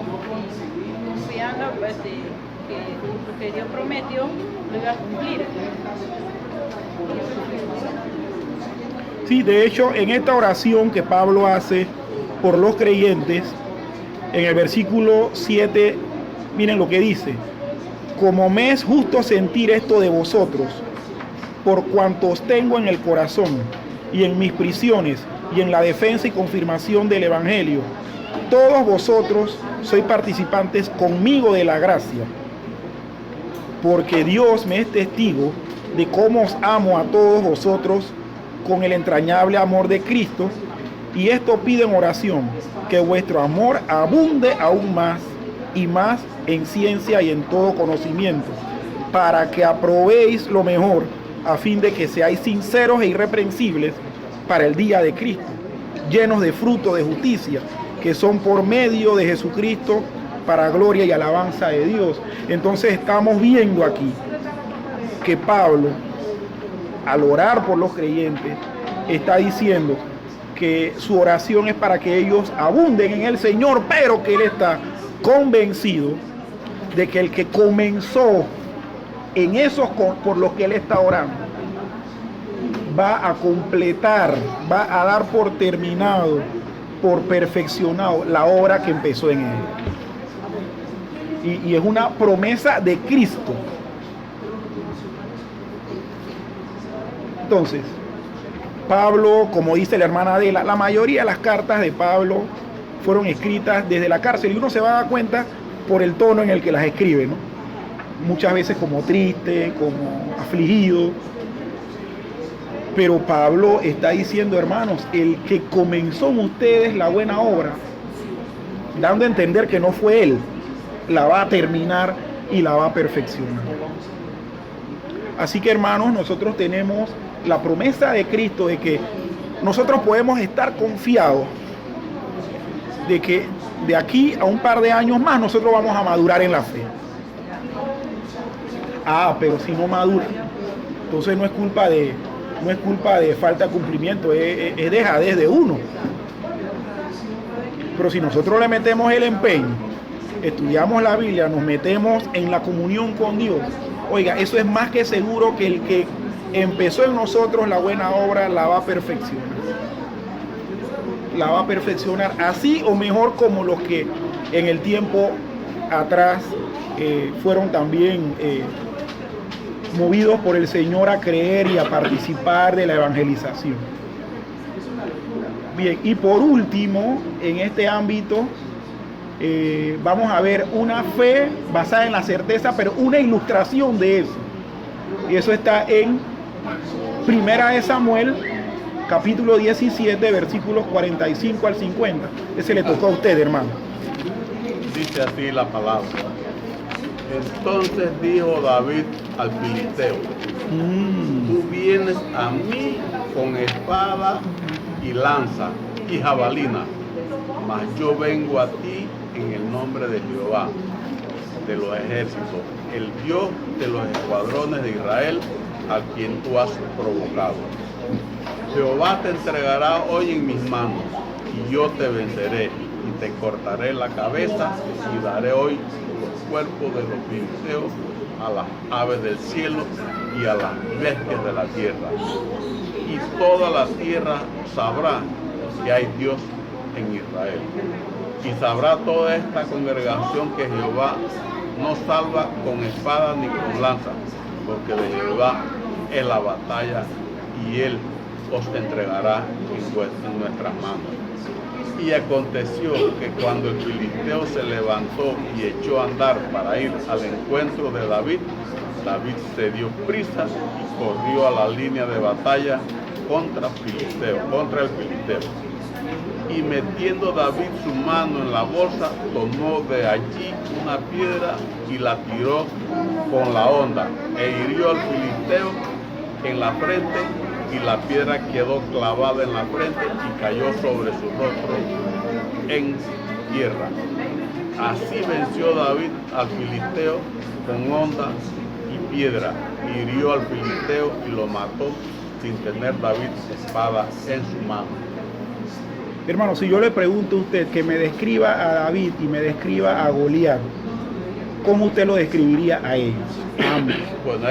confiando pues, que lo que Dios prometió lo iba a cumplir. Sí, de hecho, en esta oración que Pablo hace por los creyentes, en el versículo 7, miren lo que dice: como me es justo sentir esto de vosotros, por cuanto os tengo en el corazón, y en mis prisiones, y en la defensa y confirmación del Evangelio, todos vosotros sois participantes conmigo de la gracia, porque Dios me es testigo de cómo os amo a todos vosotros con el entrañable amor de Cristo, y esto pido en oración, que vuestro amor abunde aún más y más en ciencia y en todo conocimiento, para que aprobéis lo mejor, a fin de que seáis sinceros e irreprensibles para el día de Cristo, llenos de fruto de justicia, que son por medio de Jesucristo, para gloria y alabanza de Dios. Entonces estamos viendo aquí que Pablo, al orar por los creyentes, está diciendo que su oración es para que ellos abunden en el Señor, pero que él está convencido de que el que comenzó en esos por los que él está orando va a completar, va a dar por terminado, por perfeccionado la obra que empezó en él. Y es una promesa de Cristo. Entonces, Pablo, como dice la hermana Adela, la mayoría de las cartas de Pablo fueron escritas desde la cárcel, y uno se va a dar cuenta por el tono en el que las escribe, ¿no? Muchas veces como triste, como afligido. Pero Pablo está diciendo, hermanos, el que comenzó en ustedes la buena obra, dando a entender que no fue él, la va a terminar y la va a perfeccionar. Así que, hermanos, nosotros tenemos la promesa de Cristo de que nosotros podemos estar confiados de que de aquí a un par de años más nosotros vamos a madurar en la fe. Pero si no madura, entonces no es culpa de falta de cumplimiento, es dejadez de uno. Pero si nosotros le metemos el empeño, estudiamos la Biblia, nos metemos en la comunión con Dios, oiga, eso es más que seguro que el que empezó en nosotros la buena obra la va a perfeccionar. La va a perfeccionar así o mejor como los que en el tiempo atrás fueron también movidos por el Señor a creer y a participar de la evangelización. Bien, y por último, en este ámbito, vamos a ver una fe basada en la certeza, pero una ilustración de eso. Y eso está en Primera de Samuel, capítulo 17, versículos 45 al 50. Ese le tocó a usted, hermano. Dice así la palabra. Entonces dijo David al filisteo, tú vienes a mí con espada y lanza y jabalina, mas yo vengo a ti en el nombre de Jehová, de los ejércitos, el Dios de los escuadrones de Israel, a quien tú has provocado. Jehová te entregará hoy en mis manos, y yo te venceré, y te cortaré la cabeza, y daré hoy los cuerpos de los filisteos a las aves del cielo y a las bestias de la tierra. Y toda la tierra sabrá que hay Dios en Israel. Y sabrá toda esta congregación que Jehová no salva con espada ni con lanza, porque de Jehová es la batalla y él os entregará en nuestras manos. Y aconteció que cuando el filisteo se levantó y echó a andar para ir al encuentro de David, David se dio prisa y corrió a la línea de batalla contra el filisteo. Y metiendo David su mano en la bolsa, tomó de allí una piedra y la tiró con la honda, e hirió al filisteo en la frente, y la piedra quedó clavada en la frente y cayó sobre su rostro en tierra. Así venció David al filisteo con honda y piedra, hirió al filisteo y lo mató sin tener David espada en su mano. Hermano, si yo le pregunto a usted que me describa a David y me describa a Goliat, ¿cómo usted lo describiría a ellos? Bueno,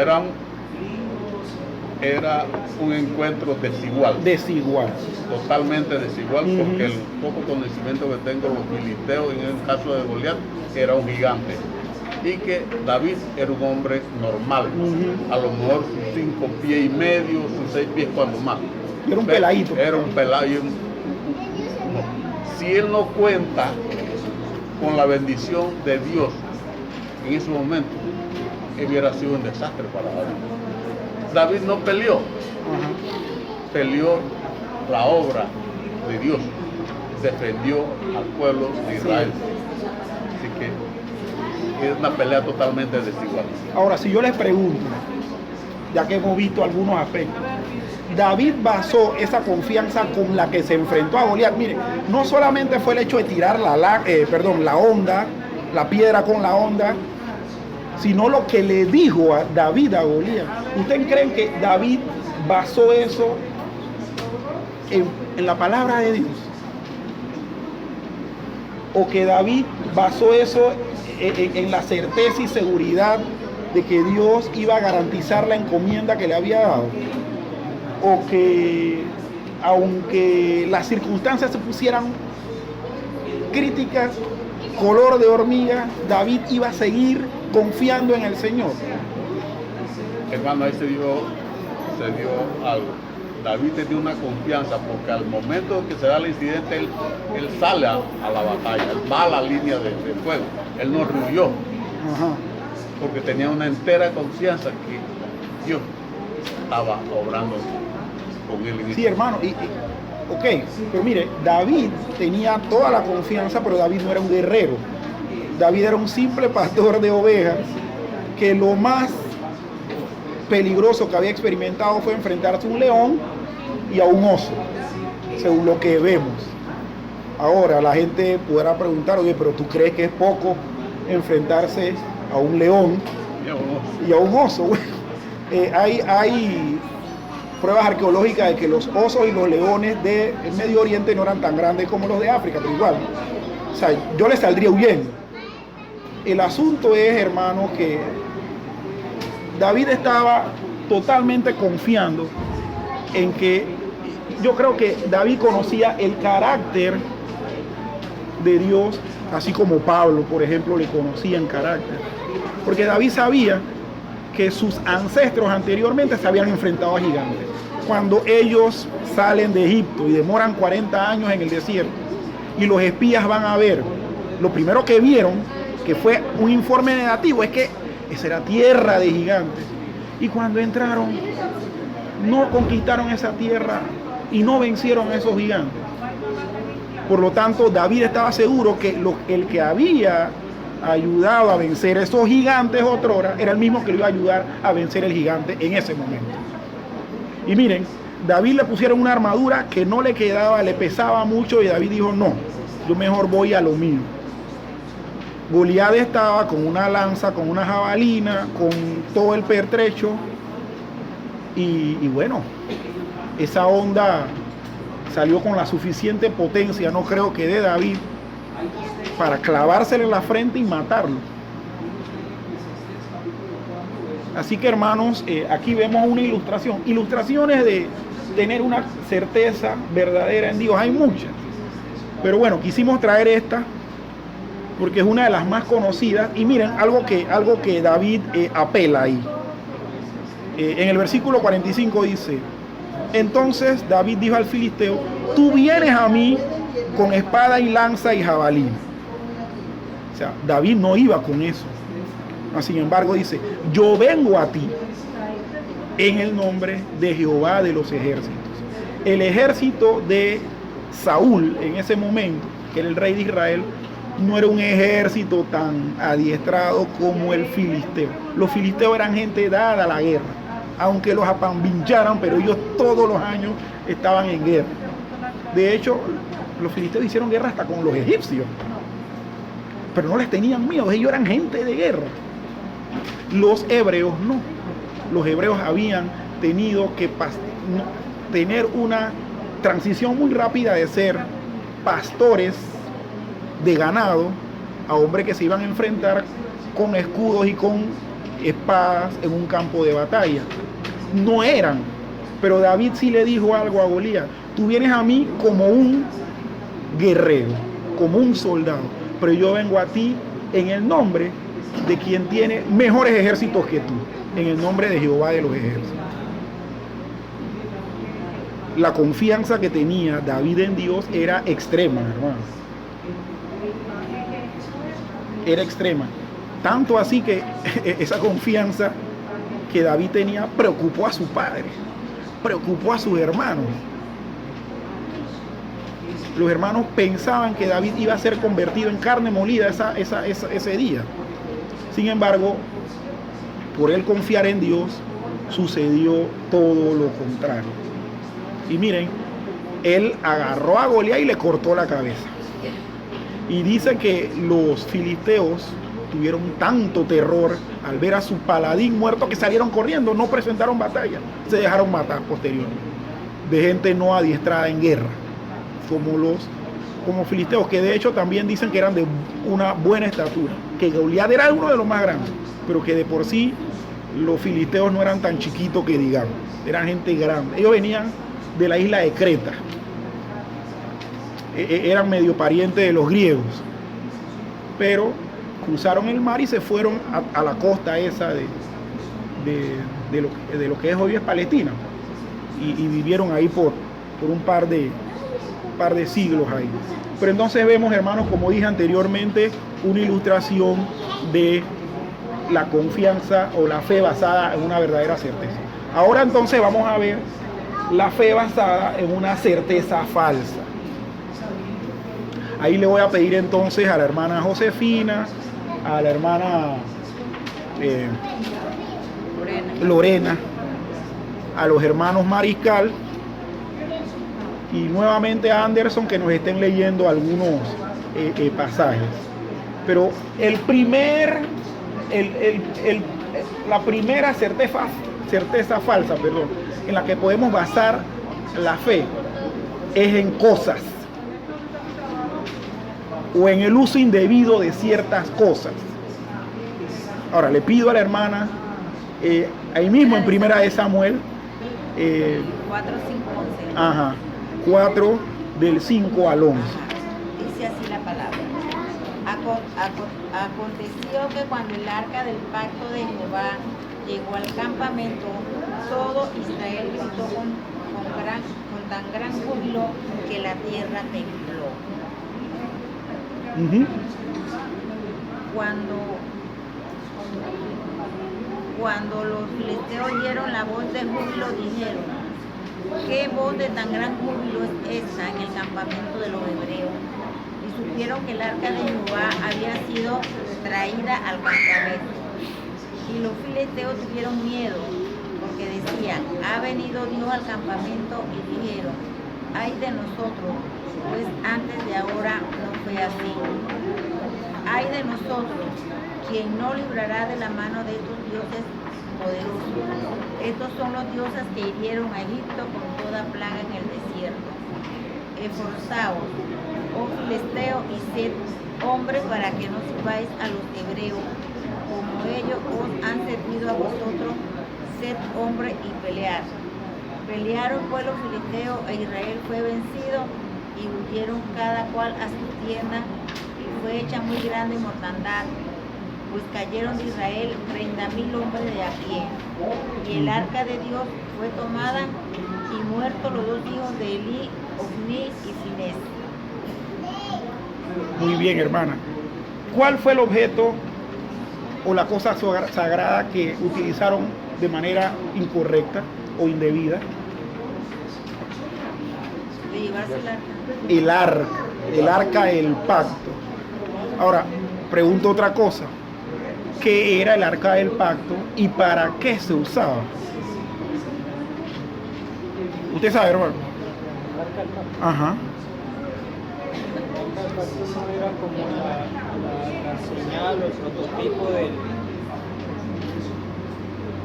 era un encuentro desigual. Desigual. Totalmente desigual, porque el poco conocimiento que tengo de los filisteos, en el caso de Goliat, era un gigante. Y que David era un hombre normal, a lo mejor sus 5 pies y medio, sus 6 pies cuando más. Era un peladito. Era un peladito. Si él no cuenta con la bendición de Dios en ese momento, hubiera sido un desastre para David. David no peleó, peleó la obra de Dios, defendió al pueblo de Israel. Así que es una pelea totalmente desigual. Ahora, si yo les pregunto, ya que hemos visto algunos aspectos, David basó esa confianza con la que se enfrentó a Goliat. Mire, no solamente fue el hecho de tirar la honda, la piedra con la honda, sino lo que le dijo a David a Goliat. ¿Ustedes creen que David basó eso en la palabra de Dios? ¿O que David basó eso en la certeza y seguridad de que Dios iba a garantizar la encomienda que le había dado? ¿O que aunque las circunstancias se pusieran críticas, color de hormiga, David iba a seguir confiando en el Señor? Hermano, ahí se dio algo. David tenía una confianza, porque al momento que se da el incidente, él sale a la batalla, él va a la línea de fuego, él no huyó, porque tenía una entera confianza que Dios estaba obrando con él. Sí, hermano, ok, pero mire, David tenía toda la confianza, pero David no era un guerrero. David era un simple pastor de ovejas que lo más peligroso que había experimentado fue enfrentarse a un león y a un oso, según lo que vemos. Ahora la gente podrá preguntar, oye, pero ¿tú crees que es poco enfrentarse a un león y a un oso? Bueno, hay pruebas arqueológicas de que los osos y los leones del Medio Oriente no eran tan grandes como los de África, pero igual, o sea, yo les saldría huyendo. El asunto es, hermano, que David estaba totalmente confiando en que, yo creo que David conocía el carácter de Dios, así como Pablo, por ejemplo, le conocía en carácter. porque David sabía que sus ancestros anteriormente se habían enfrentado a gigantes. Cuando ellos salen de Egipto y demoran 40 años en el desierto y los espías van a ver, lo primero que vieron, que fue un informe negativo, es que esa era tierra de gigantes. Y cuando entraron, no conquistaron esa tierra y no vencieron a esos gigantes. Por lo tanto, David estaba seguro que el que había ayudado a vencer esos gigantes otrora era el mismo que le iba a ayudar a vencer el gigante en ese momento. Y miren, David le pusieron una armadura que no le quedaba, le pesaba mucho, y David dijo, no, yo mejor voy a lo mío. Goliat estaba con una lanza, con una jabalina, con todo el pertrecho, y bueno, esa onda salió con la suficiente potencia, no creo que de David, para clavársele en la frente y matarlo. Así que, hermanos, aquí vemos una ilustración. Ilustraciones de tener una certeza verdadera en Dios, hay muchas. Pero bueno, quisimos traer esta porque es una de las más conocidas. Y miren, algo que David apela ahí. En el versículo 45 dice: entonces David dijo al filisteo, tú vienes a mí con espada y lanza y jabalí. O sea, David no iba con eso. Sin embargo dice, yo vengo a ti en el nombre de Jehová de los ejércitos. El ejército de Saúl en ese momento, que era el rey de Israel, no era un ejército tan adiestrado como el filisteo. Los filisteos eran gente dada a la guerra, aunque los apambincharan, pero ellos todos los años estaban en guerra. De hecho, los filisteos hicieron guerra hasta con los egipcios, pero no les tenían miedo, ellos eran gente de guerra. Los hebreos no. Los hebreos habían tenido que tener una transición muy rápida de ser pastores de ganado a hombres que se iban a enfrentar con escudos y con espadas en un campo de batalla. No eran, pero David sí le dijo algo a Goliat: tú vienes a mí como un guerrero, como un soldado, pero yo vengo a ti en el nombre de quien tiene mejores ejércitos que tú, en el nombre de Jehová de los ejércitos. La confianza que tenía David en Dios era extrema, hermano. Era extrema. Tanto así que esa confianza que David tenía preocupó a su padre, preocupó a sus hermanos. Los hermanos pensaban que David iba a ser convertido en carne molida ese día. Sin embargo, por él confiar en Dios, sucedió todo lo contrario. Y miren, él agarró a Goliat y le cortó la cabeza. Y dice que los filisteos tuvieron tanto terror al ver a su paladín muerto que salieron corriendo, no presentaron batalla, se dejaron matar posteriormente, de gente no adiestrada en guerra, como filisteos, que de hecho también dicen que eran de una buena estatura, que Goliat era uno de los más grandes, pero que de por sí los filisteos no eran tan chiquitos que digamos, eran gente grande. Ellos venían de la isla de Creta, eran medio parientes de los griegos, pero cruzaron el mar y se fueron a la costa esa de lo que es hoy es Palestina, y vivieron ahí por un par de siglos ahí. Pero entonces vemos, hermanos, como dije anteriormente, una ilustración de la confianza o la fe basada en una verdadera certeza. Ahora entonces vamos a ver la fe basada en una certeza falsa. Ahí le voy a pedir entonces a la hermana Josefina, a la hermana Lorena, a los hermanos Mariscal y nuevamente a Anderson que nos estén leyendo algunos pasajes. Pero la primera certeza falsa, en la que podemos basar la fe es en cosas o en el uso indebido de ciertas cosas. Ahora le pido a la hermana ahí mismo en Primera de Samuel 4 del 5 al 11. Dice así la palabra: Aconteció que cuando el arca del pacto de Jehová llegó al campamento, todo Israel gritó con tan gran júbilo que la tierra tembló. Cuando los filisteos oyeron la voz de júbilo, dijeron: ¿qué voz de tan gran júbilo es esta en el campamento de los hebreos? Y supieron que el arca de Jehová había sido traída al campamento. Y los filisteos tuvieron miedo, porque decían: ha venido Dios al campamento, y dijeron: ay de nosotros, pues antes de ahora no fue así. Ay de nosotros, quien no librará de la mano de estos dioses poderosos. Estos son los dioses que hirieron a Egipto con toda plaga en el desierto. Esforzaos, oh filisteos, y sed hombres para que no sirváis a los hebreos, como ellos os han servido a vosotros. Sed hombre y pelead. Pelearon pues los filisteos, e Israel fue vencido, y huyeron cada cual a su tienda, y fue hecha muy grande mortandad, pues cayeron de Israel 30,000 hombres de a pie. Y el arca de Dios fue tomada, y muertos los dos hijos de Elí, Ofni y Finés. Muy bien, hermana. ¿Cuál fue el objeto o la cosa sagrada que utilizaron de manera incorrecta o indebida? De llevarse el arca. El arca del pacto. Ahora, pregunto otra cosa. ¿Qué era el arca del pacto y para qué se usaba? ¿Usted sabe, hermano? El arca del pacto. Ajá. El arca del pacto no era como la señal o el prototipo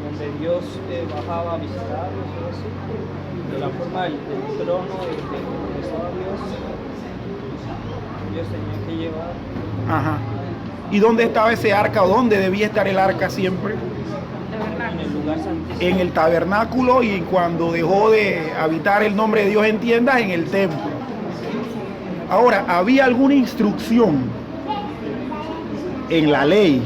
donde Dios bajaba a visitarlos o así. De la forma del trono donde estaba Dios tenía que llevar. Ajá. ¿Y dónde estaba ese arca o dónde debía estar el arca siempre? En el lugar santísimo. En el tabernáculo, y cuando dejó de habitar el nombre de Dios en tiendas, en el templo. Ahora, ¿había alguna instrucción en la ley,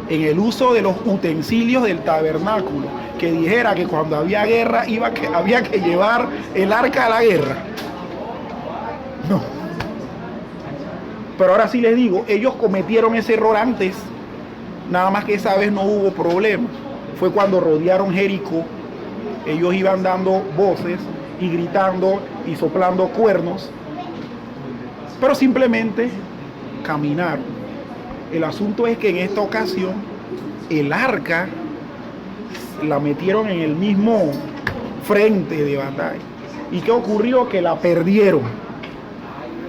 en el uso de los utensilios del tabernáculo, que dijera que cuando había guerra había que llevar el arca a la guerra? No. Pero ahora sí les digo, ellos cometieron ese error antes, nada más que esa vez no hubo problema. Fue cuando rodearon Jericó, ellos iban dando voces y gritando y soplando cuernos, pero simplemente caminaron. El asunto es que en esta ocasión el arca la metieron en el mismo frente de batalla. ¿Y qué ocurrió? Que la perdieron.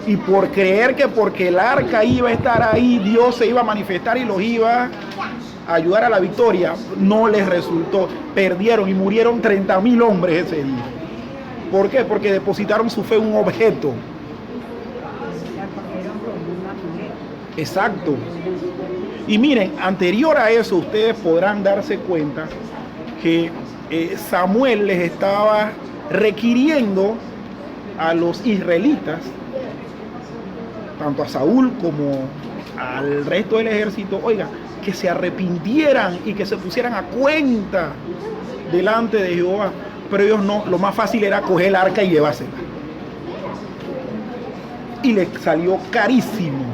Y por creer que porque el arca iba a estar ahí, Dios se iba a manifestar y los iba a ayudar a la victoria, no les resultó. Perdieron y murieron 30,000 hombres ese día. ¿Por qué? Porque depositaron su fe en un objeto. Exacto. Y miren, anterior a eso, ustedes podrán darse cuenta que Samuel les estaba requiriendo a los israelitas, tanto a Saúl como al resto del ejército, oiga, que se arrepintieran y que se pusieran a cuenta delante de Jehová. Pero ellos no, lo más fácil era coger el arca y llevársela. Y les salió carísimo.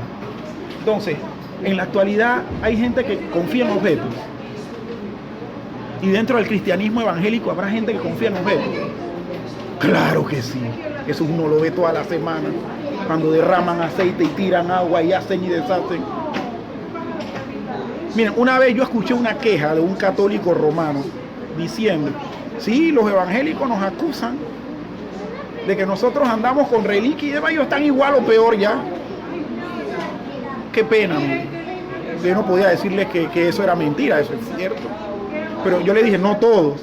Entonces, en la actualidad hay gente que confía en objetos. Y dentro del cristianismo evangélico habrá gente que confía en objetos. Claro que sí. Eso uno lo ve toda la semana. Cuando derraman aceite y tiran agua y hacen y deshacen. Miren, una vez yo escuché una queja de un católico romano diciendo: sí, los evangélicos nos acusan de que nosotros andamos con reliquias y demás, ellos están igual o peor ya. Qué pena, miren. Yo no podía decirles que eso era mentira, eso es cierto. Pero yo le dije, no todos.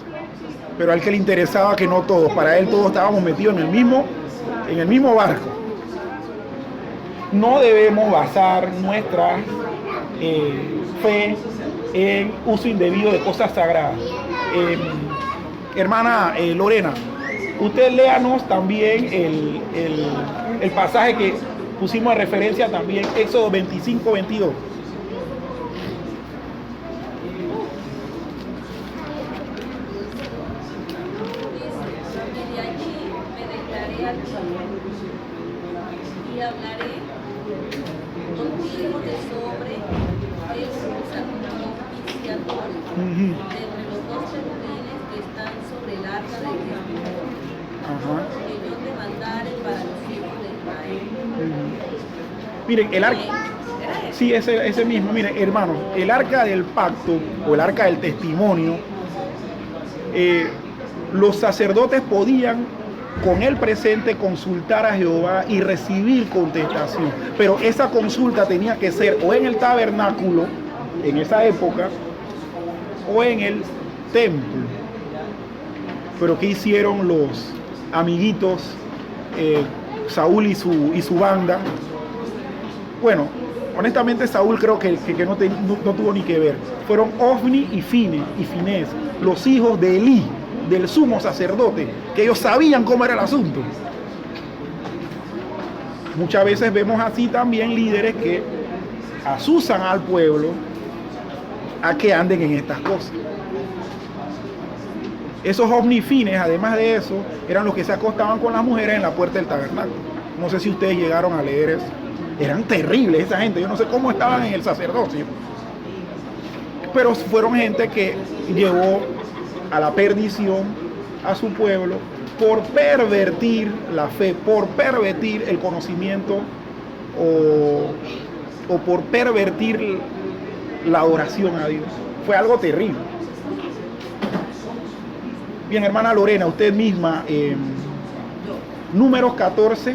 Pero al que le interesaba que no todos. Para él todos estábamos metidos en el mismo barco. No debemos basar nuestra fe en uso indebido de cosas sagradas. Hermana Lorena, usted léanos también el pasaje pusimos de referencia también Éxodo 25, 22. Y de allí me declaré a ti y hablaré contigo de sobre esos propiciadores entre los dos querubines que están sobre el arca de Jehová, que yo te mandare para los hijos de Israel. Miren, el arca, sí, ese mismo, miren, hermanos, el arca del pacto o el arca del testimonio, los sacerdotes podían con el presente consultar a Jehová y recibir contestación, pero esa consulta tenía que ser o en el tabernáculo en esa época o en el templo. Pero ¿qué hicieron los amiguitos Saúl y su banda? Bueno, honestamente Saúl creo que no tuvo ni que ver. Fueron Ofni y Finés, los hijos de Elí, del sumo sacerdote, que ellos sabían cómo era el asunto. Muchas veces vemos así también líderes que asusan al pueblo a que anden en estas cosas. Esos Ofni y Finés, además de eso, eran los que se acostaban con las mujeres en la puerta del tabernáculo. No sé si ustedes llegaron a leer eso. Eran terribles esa gente, yo no sé cómo estaban en el sacerdocio, pero fueron gente que llevó a la perdición a su pueblo por pervertir la fe, por pervertir el conocimiento o por pervertir la adoración a Dios. Fue algo terrible. Bien, hermana Lorena, usted misma, Números 14,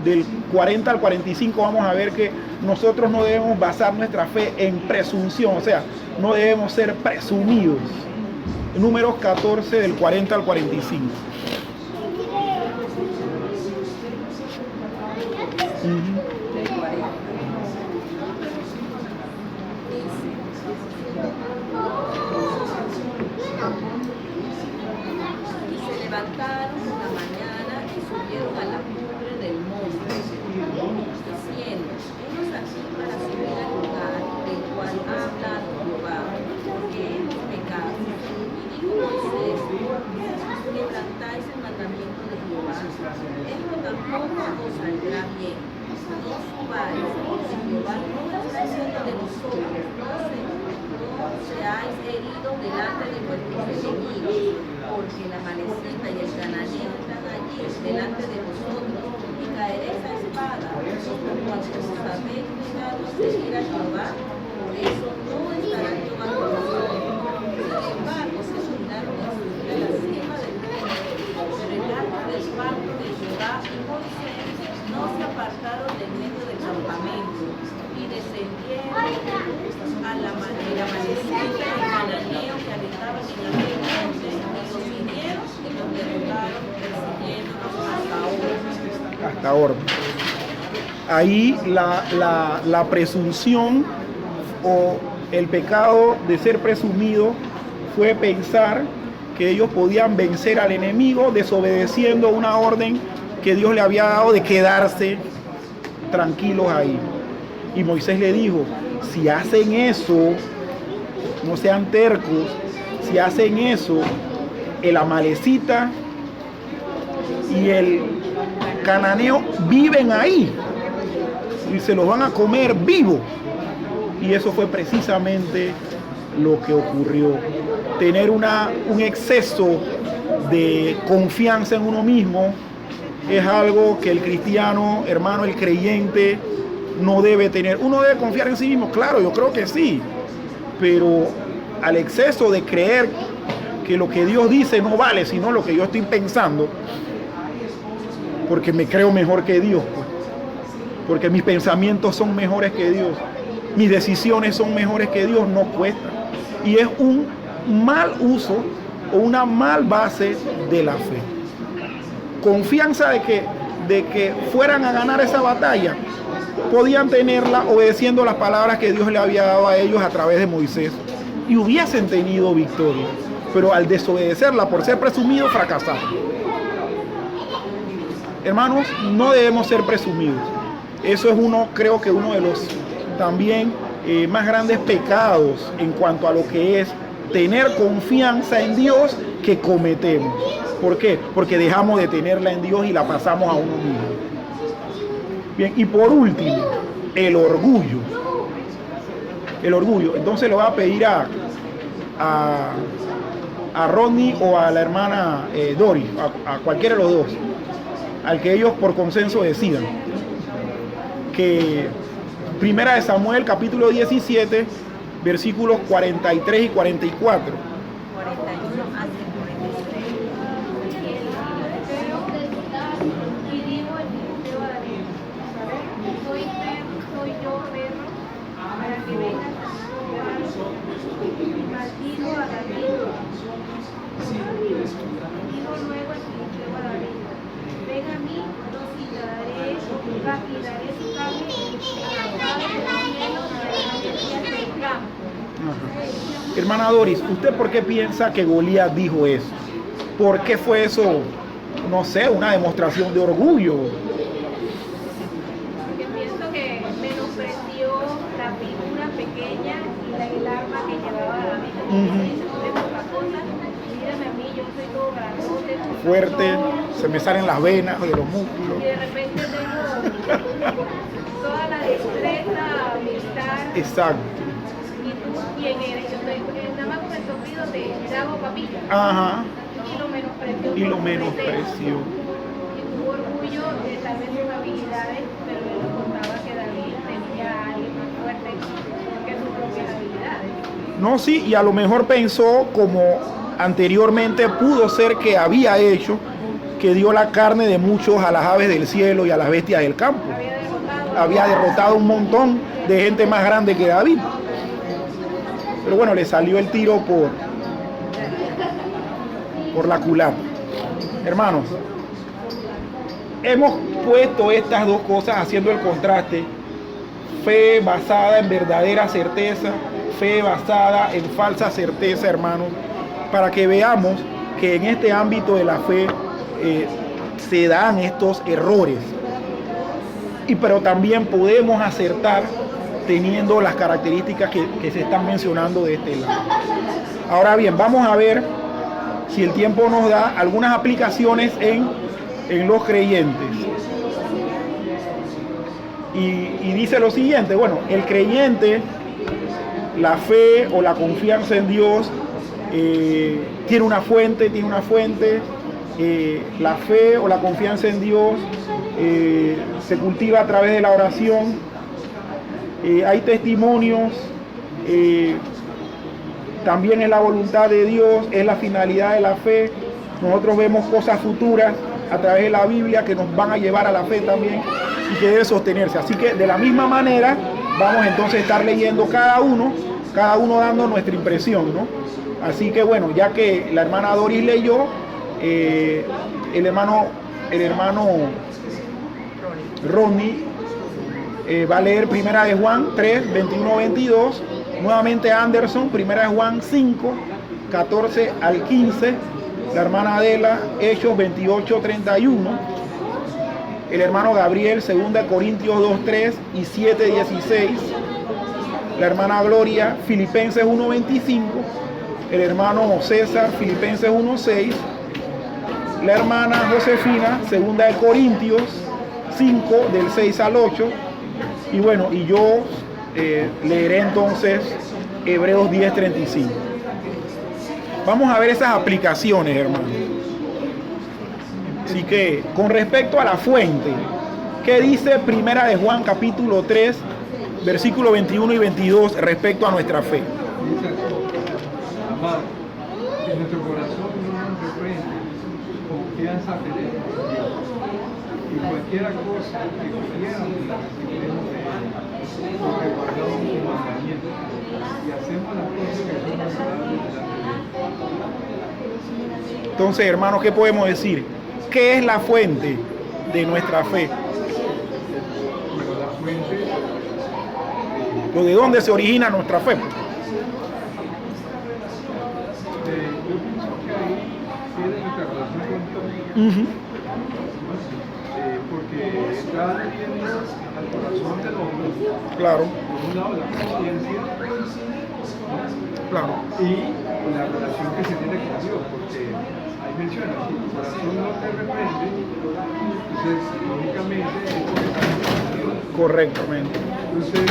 del 40 al 45, vamos a ver que nosotros no debemos basar nuestra fe en presunción, o sea, no debemos ser presumidos. Números 14, del 40 al 45. Y se levantaron por la mañana y subieron a la cumbre del monte, diciendo: hemos aquí para subir al lugar del cual ha hablado Jehová, porque hemos pecado. Y dijo Moisés: ¿por qué quebrantáis el mandamiento de Jehová? Esto tampoco os saldrá bien. No subáis, porque Jehová no está haciendo de vosotros, no seáis heridos delante de vuestros enemigos, porque la Malecita y el Cananeo están allí delante de vosotros, y caeréis a espada, cuando os habéis negado a seguir a Jehová, por eso no estará Jehová con vosotros. Sin embargo, se juntaron a subir a la cima del monte, pero el arca del pacto de Jehová y Moisés no se apartaron del medio del campamento, y descendieron a la Malecita y el Cananeo que habitaban en aquel monte, y los hirieron y los derrotaron, persiguiéndolos hasta Orma. Ahí la presunción o el pecado de ser presumido fue pensar que ellos podían vencer al enemigo desobedeciendo una orden que Dios le había dado de quedarse tranquilos ahí. Y Moisés le dijo: si hacen eso, no sean tercos, si hacen eso, el Amalecita y el Cananeo viven ahí y se los van a comer vivo. Y eso fue precisamente lo que ocurrió. Tener un exceso de confianza en uno mismo es algo que el cristiano, hermano, el creyente, no debe tener. Uno debe confiar en sí mismo, claro, yo creo que sí, pero al exceso de creer que lo que Dios dice no vale, sino lo que yo estoy pensando, porque me creo mejor que Dios, pues, porque mis pensamientos son mejores que Dios, mis decisiones son mejores que Dios, no cuesta. Y es un mal uso o una mal base de la fe. Confianza de que fueran a ganar esa batalla, podían tenerla obedeciendo las palabras que Dios le había dado a ellos a través de Moisés y hubiesen tenido victoria, pero al desobedecerla por ser presumidos, fracasaron. Hermanos, no debemos ser presumidos. Eso es creo que uno de los también más grandes pecados en cuanto a lo que es tener confianza en Dios que cometemos. ¿Por qué? Porque dejamos de tenerla en Dios y la pasamos a uno mismo. Bien, y por último, el orgullo. El orgullo. Entonces le voy a pedir a Rodney o a la hermana Doris, a cualquiera de los dos, al que ellos por consenso decidan, que Primera de Samuel, capítulo 17, versículos 43 y 44. 41 hasta 43. Y digo el filisteo a David: soy yo perro para que vengas a maldigo a David. Dijo luego el filisteo a David: ven a mí y daré su carne Hermana Doris, ¿usted por qué piensa que Goliat dijo eso? ¿Por qué fue eso, no sé, una demostración de orgullo? Porque pienso que menospreció la figura pequeña y el arma que llevaba David. De pocas cosas, mírame a mí, yo soy todo grandote, Fuerte, se me salen las venas de los músculos. y de repente tengo toda la destreza militar. Exacto. ¿Y tú quién eres? Yo soy, nada más con el sonido te hago papilla. Ajá. Y lo menospreció. Y lo menospreció. Y tuvo orgullo de tal vez sus habilidades, pero él no contaba que David tenía a alguien más fuerte que sus propias habilidades. No, sí, y a lo mejor pensó, como anteriormente pudo ser que había hecho, que dio la carne de muchos a las aves del cielo y a las bestias del campo. Había derrotado un montón de gente más grande que David. Pero bueno, le salió el tiro por la culata. Hermanos, hemos puesto estas dos cosas haciendo el contraste: fe basada en verdadera certeza, fe basada en falsa certeza, hermanos, para que veamos que en este ámbito de la fe se dan estos errores, pero también podemos acertar teniendo las características que se están mencionando de este lado. Ahora bien, vamos a ver, si el tiempo nos da, algunas aplicaciones en los creyentes. Y dice lo siguiente: bueno, el creyente, la fe o la confianza en Dios tiene una fuente. La fe o la confianza en Dios se cultiva a través de la oración. Hay testimonios, también es la voluntad de Dios, es la finalidad de la fe. Nosotros vemos cosas futuras a través de la Biblia que nos van a llevar a la fe también y que debe sostenerse. Así que de la misma manera vamos entonces a estar leyendo cada uno dando nuestra impresión, ¿no? Así que bueno, ya que la hermana Doris leyó, el hermano Rodney va a leer Primera de Juan 3, 21-22. Nuevamente Anderson, Primera de Juan 5, 14 al 15. La hermana Adela, Hechos 28, 31. El hermano Gabriel, 2 Corintios 2, 3 y 7, 16. La hermana Gloria, Filipenses 1, 25. El hermano César, Filipenses 1, 6. La hermana Josefina, 2 Corintios 5, del 6 al 8. Y bueno, y yo leeré entonces Hebreos 10, 35. Vamos a ver esas aplicaciones, hermanos. Así que, con respecto a la fuente, ¿qué dice Primera de Juan, capítulo 3, versículos 21 y 22 respecto a nuestra fe? Dice así: amado, que nuestro corazón no nos reprende, confianza tenemos en Dios. Y cualquiera cosa que pidiéramos la recibiremos de Él, porque guardamos sus mandamientos y hacemos las cosas que son agradables delante de Él. Entonces, hermanos, ¿qué podemos decir? ¿Qué es la fuente de nuestra fe? Pero la fuente, ¿De dónde se origina nuestra fe? yo pienso que ahí tiene nuestra relación con Dios. Porque está teniendo al corazón del hombre, Claro, por un lado la conciencia, claro. y la relación que se tiene con Dios, porque ahí menciona, si tu corazón no te reprende, entonces lógicamente es porque estás con Dios. Correctamente. Entonces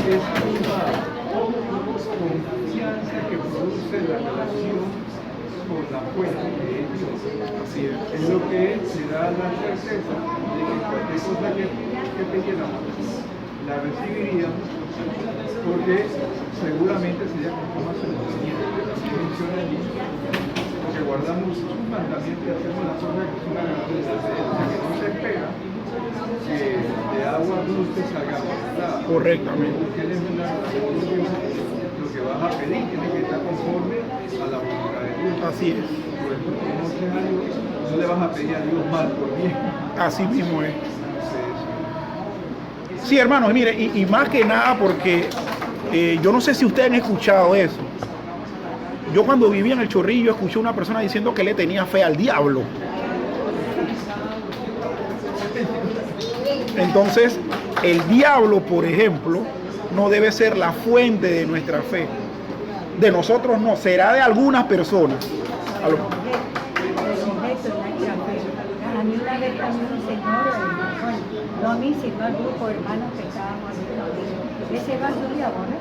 es una confianza que produce la relación con la fuente que es Dios. Así es. Es lo que te da la certeza de que cualquier cosa que pidiéramos la recibiríamos, porque seguramente sería conforme a su conocimiento. Así menciona allí, porque guardamos sus mandamientos y hacemos las cosas que son agradables a Él. O sea, que no se espera que de agua dulce salga agua. Correctamente. Porque Él es una relación con Dios. Lo que vas a pedir tiene que estar conforme a la voluntad de Dios. Así es. Por ejemplo, conoces a Dios, no le vas a pedir a Dios mal por bien. Así mismo es. Sí, hermanos, mire, y más que nada porque yo no sé si ustedes han escuchado eso. Yo cuando vivía en el Chorrillo escuché a una persona diciendo que le tenía fe al diablo. Entonces, el diablo, por ejemplo, no debe ser la fuente de nuestra fe. De nosotros no, será de algunas personas. A mí una vez también un señor, bueno, no a mí, sino al grupo de hermanos que estábamos haciendo, ese vaso de agua, ¿no?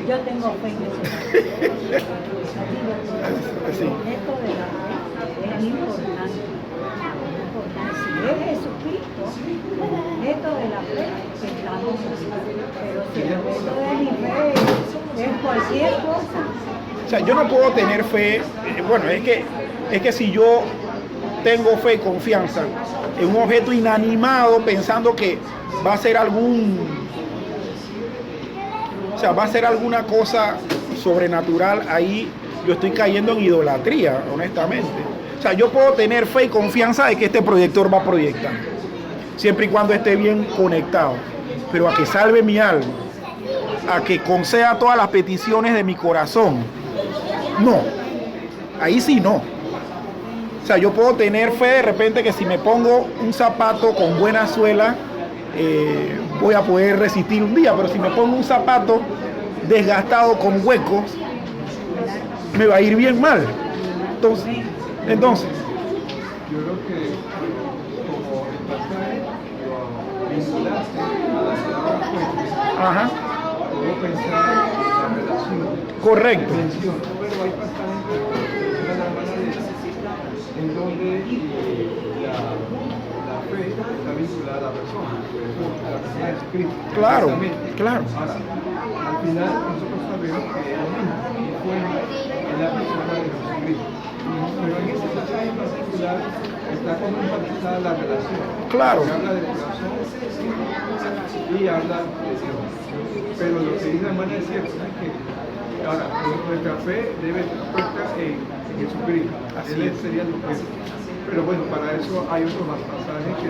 Yo tengo fe en ese vaso. Sí. Esto de la fe es importante. Si es Jesucristo, esto de la fe que estamos haciendo. Pero si esto de mi fe es cualquier cosa. O sea, yo no puedo tener fe, bueno, es que si yo tengo fe y confianza en un objeto inanimado pensando que va a ser va a ser alguna cosa sobrenatural, ahí yo estoy cayendo en idolatría, honestamente. O sea, yo puedo tener fe y confianza de que este proyector va a proyectar, siempre y cuando esté bien conectado, pero a que salve mi alma, a que conceda todas las peticiones de mi corazón, no, ahí sí no. O sea, yo puedo tener fe de repente que si me pongo un zapato con buena suela, voy a poder resistir un día, pero si me pongo un zapato desgastado con huecos, me va a ir bien mal. Entonces yo creo que como el pasaje lo vinculaste a la palabra fuente, ajá, puedo pensar en la relación. correcto. Menciono, pero hay pasajes de la hermana en donde la fe está vinculada a la persona. Por eso la persona es Cristo. Claro, Precisamente. claro. Ahora, al final nosotros sabemos que es lo mismo, y fue en la persona de Jesucristo. Pero en ese pasaje en particular está como enfatizada la relación. Claro. Se habla del corazón y habla de Dios. Pero lo que dice la hermana es cierto, es que ahora nuestra fe debe estar puesta en Jesucristo. Así Él es. sería el objeto. Pero bueno, para eso hay otros pasajes que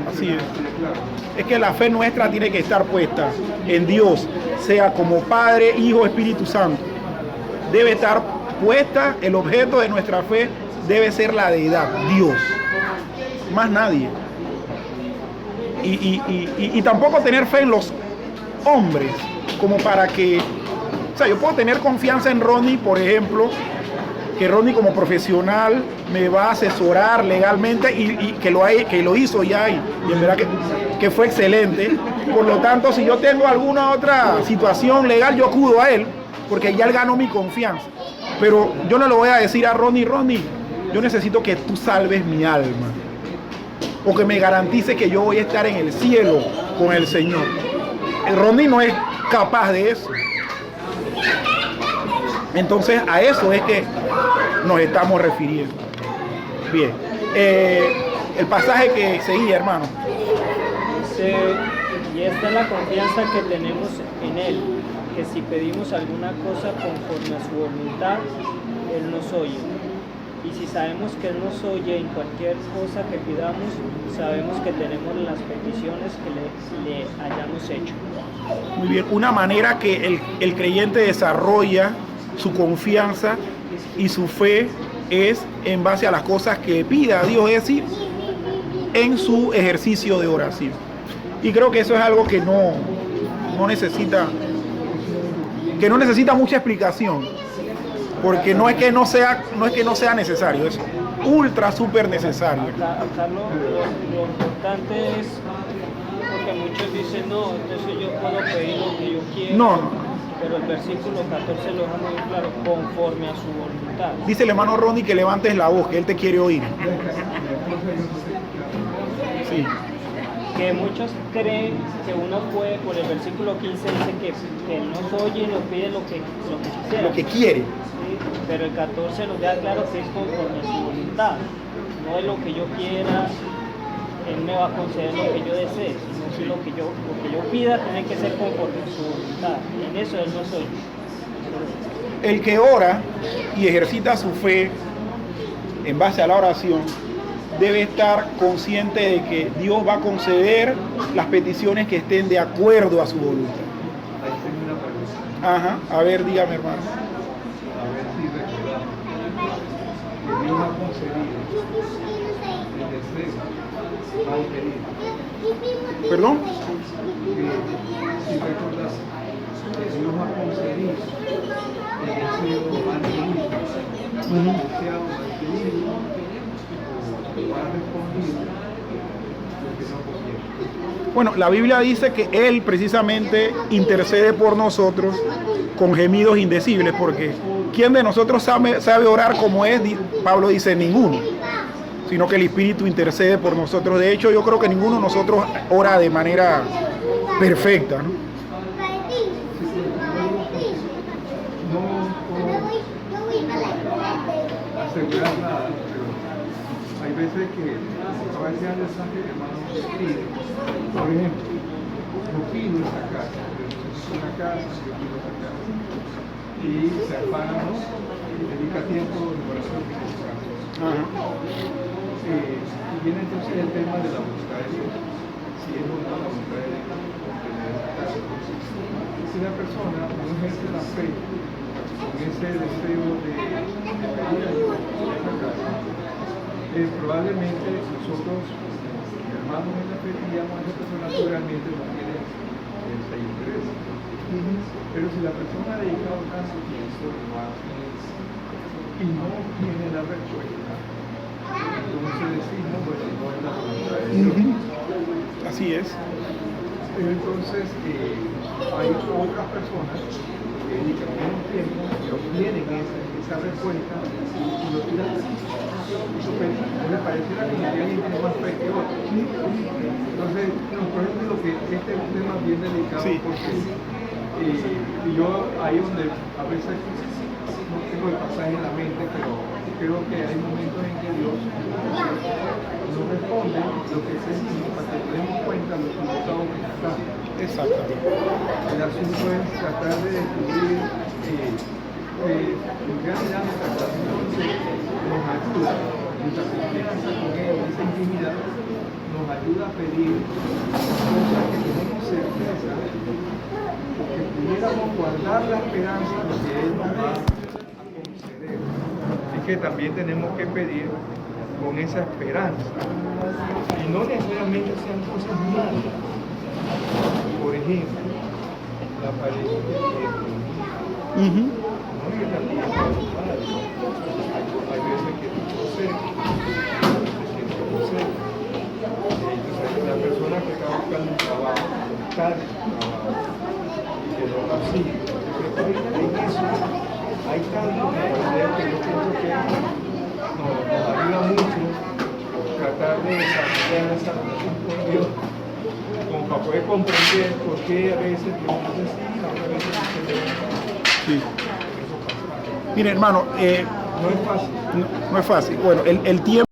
Así es. claro. Es que la fe nuestra tiene que estar puesta en Dios, sea como Padre, Hijo, Espíritu Santo. Debe estar puesta, el objeto de nuestra fe debe ser la deidad, Dios, más nadie. Y tampoco tener fe en los hombres, como para que, o sea, yo puedo tener confianza en Ronnie, por ejemplo, que Ronnie como profesional me va a asesorar legalmente y que lo hizo ya y en verdad que fue excelente. Por lo tanto, si yo tengo alguna otra situación legal, yo acudo a él, porque ya él ganó mi confianza. Pero yo no le voy a decir a Ronnie, yo necesito que tú salves mi alma, o que me garantice que yo voy a estar en el cielo con el Señor. El Ronnie no es capaz de eso. Entonces a eso es que nos estamos refiriendo. Bien, el pasaje que seguía, hermano. Y esta es la confianza que tenemos en Él, que si pedimos alguna cosa conforme a su voluntad, Él nos oye. Y si sabemos que Él nos oye en cualquier cosa que pidamos, sabemos que tenemos las peticiones que le hayamos hecho. Muy bien, una manera que el creyente desarrolla su confianza y su fe es en base a las cosas que pida a Dios, es decir, en su ejercicio de oración. Y creo que eso es algo que no necesita mucha explicación, porque no es que no sea necesario, es ultra super necesario. Acá lo importante es, porque muchos dicen, no, entonces yo puedo pedir lo que yo quiero. No. Pero el versículo 14 lo deja muy claro, conforme a su voluntad. Dice el hermano Ronnie que levantes la voz, que él te quiere oír. Sí. Que muchos creen que uno puede, por el versículo 15 dice que él nos oye y nos pide lo que quisiera. Lo que quiere. Sí, pero el 14 nos deja claro que es conforme a su voluntad. No es lo que yo quiera, él me va a conceder lo que yo desee, sino que lo que yo pida tiene que ser conforme a su voluntad. En eso él nos oye. El que ora y ejercita su fe en base a la oración debe estar consciente de que Dios va a conceder las peticiones que estén de acuerdo a su voluntad. Ahí tengo una pregunta. Ajá, a ver, dígame, hermano. A ver si recordamos que Dios ha concedido el deseo mal querido. ¿Perdón? Que si recordamos que Dios ha concedido el deseo mal querido, el deseado mal querido, o ha respondido lo que no conviene. Bueno, la Biblia dice que Él precisamente intercede por nosotros con gemidos indecibles, porque ¿quién de nosotros sabe orar como es? Pablo dice, ninguno, sino que el Espíritu intercede por nosotros. De hecho, yo creo que ninguno de nosotros ora de manera perfecta, ¿no? No puedo asegurar nada, pero hay veces que a veces al mensaje que hermano pide, por ejemplo, yo pido esta casa, yo necesito una casa, yo pido esta casa, y se afana, ¿no? Y dedica tiempo de oración en esa casa. Y viene entonces el tema de la voluntad de Dios, si es o no la voluntad de Dios obtener esa casa. Si una persona no ejerce la fe con ese deseo de pedir a Dios por esa casa, probablemente nosotros, hermanos en la fe, diríamos a esa persona que realmente no tiene ese interés. Pero si la persona ha dedicado tanto tiempo y no tiene la respuesta, entonces decimos, bueno, no es la voluntad de Dios. Así es. Pero entonces hay otras personas que dedican menos tiempo y obtienen esa respuesta y lo tiran. Me pareciera como que alguien tiene más fe que otro. Entonces, por ejemplo, que este es un tema bien delicado, sí, porque y yo ahí donde a veces no tengo el pasaje en la mente, pero creo que hay momentos en que Dios nos responde lo que sentimos para que nos demos cuenta de los resultados que está. Exactamente. El asunto es tratar de descubrir en realidad nuestra relación nos ayuda, nuestra confianza con Él, esa intimidad nos ayuda a pedir cosas que tenemos certeza, porque pudiéramos guardar la esperanza de lo que Él nos va a conceder. Así que también tenemos que pedir con esa esperanza, y no necesariamente sean cosas malas. Por ejemplo, la pareja no es que también es mala. Hay veces que no sé, entonces la persona que está buscando un trabajo, está en un trabajo, y que lo consigue. En eso hay tanto que yo pienso que nos ayuda mucho tratar de desarrollar esa relación con Dios, como para poder comprender por qué a veces Dios nos decide, a veces no. Sí. Mire, hermano, No es fácil. no es fácil. Bueno, el tiempo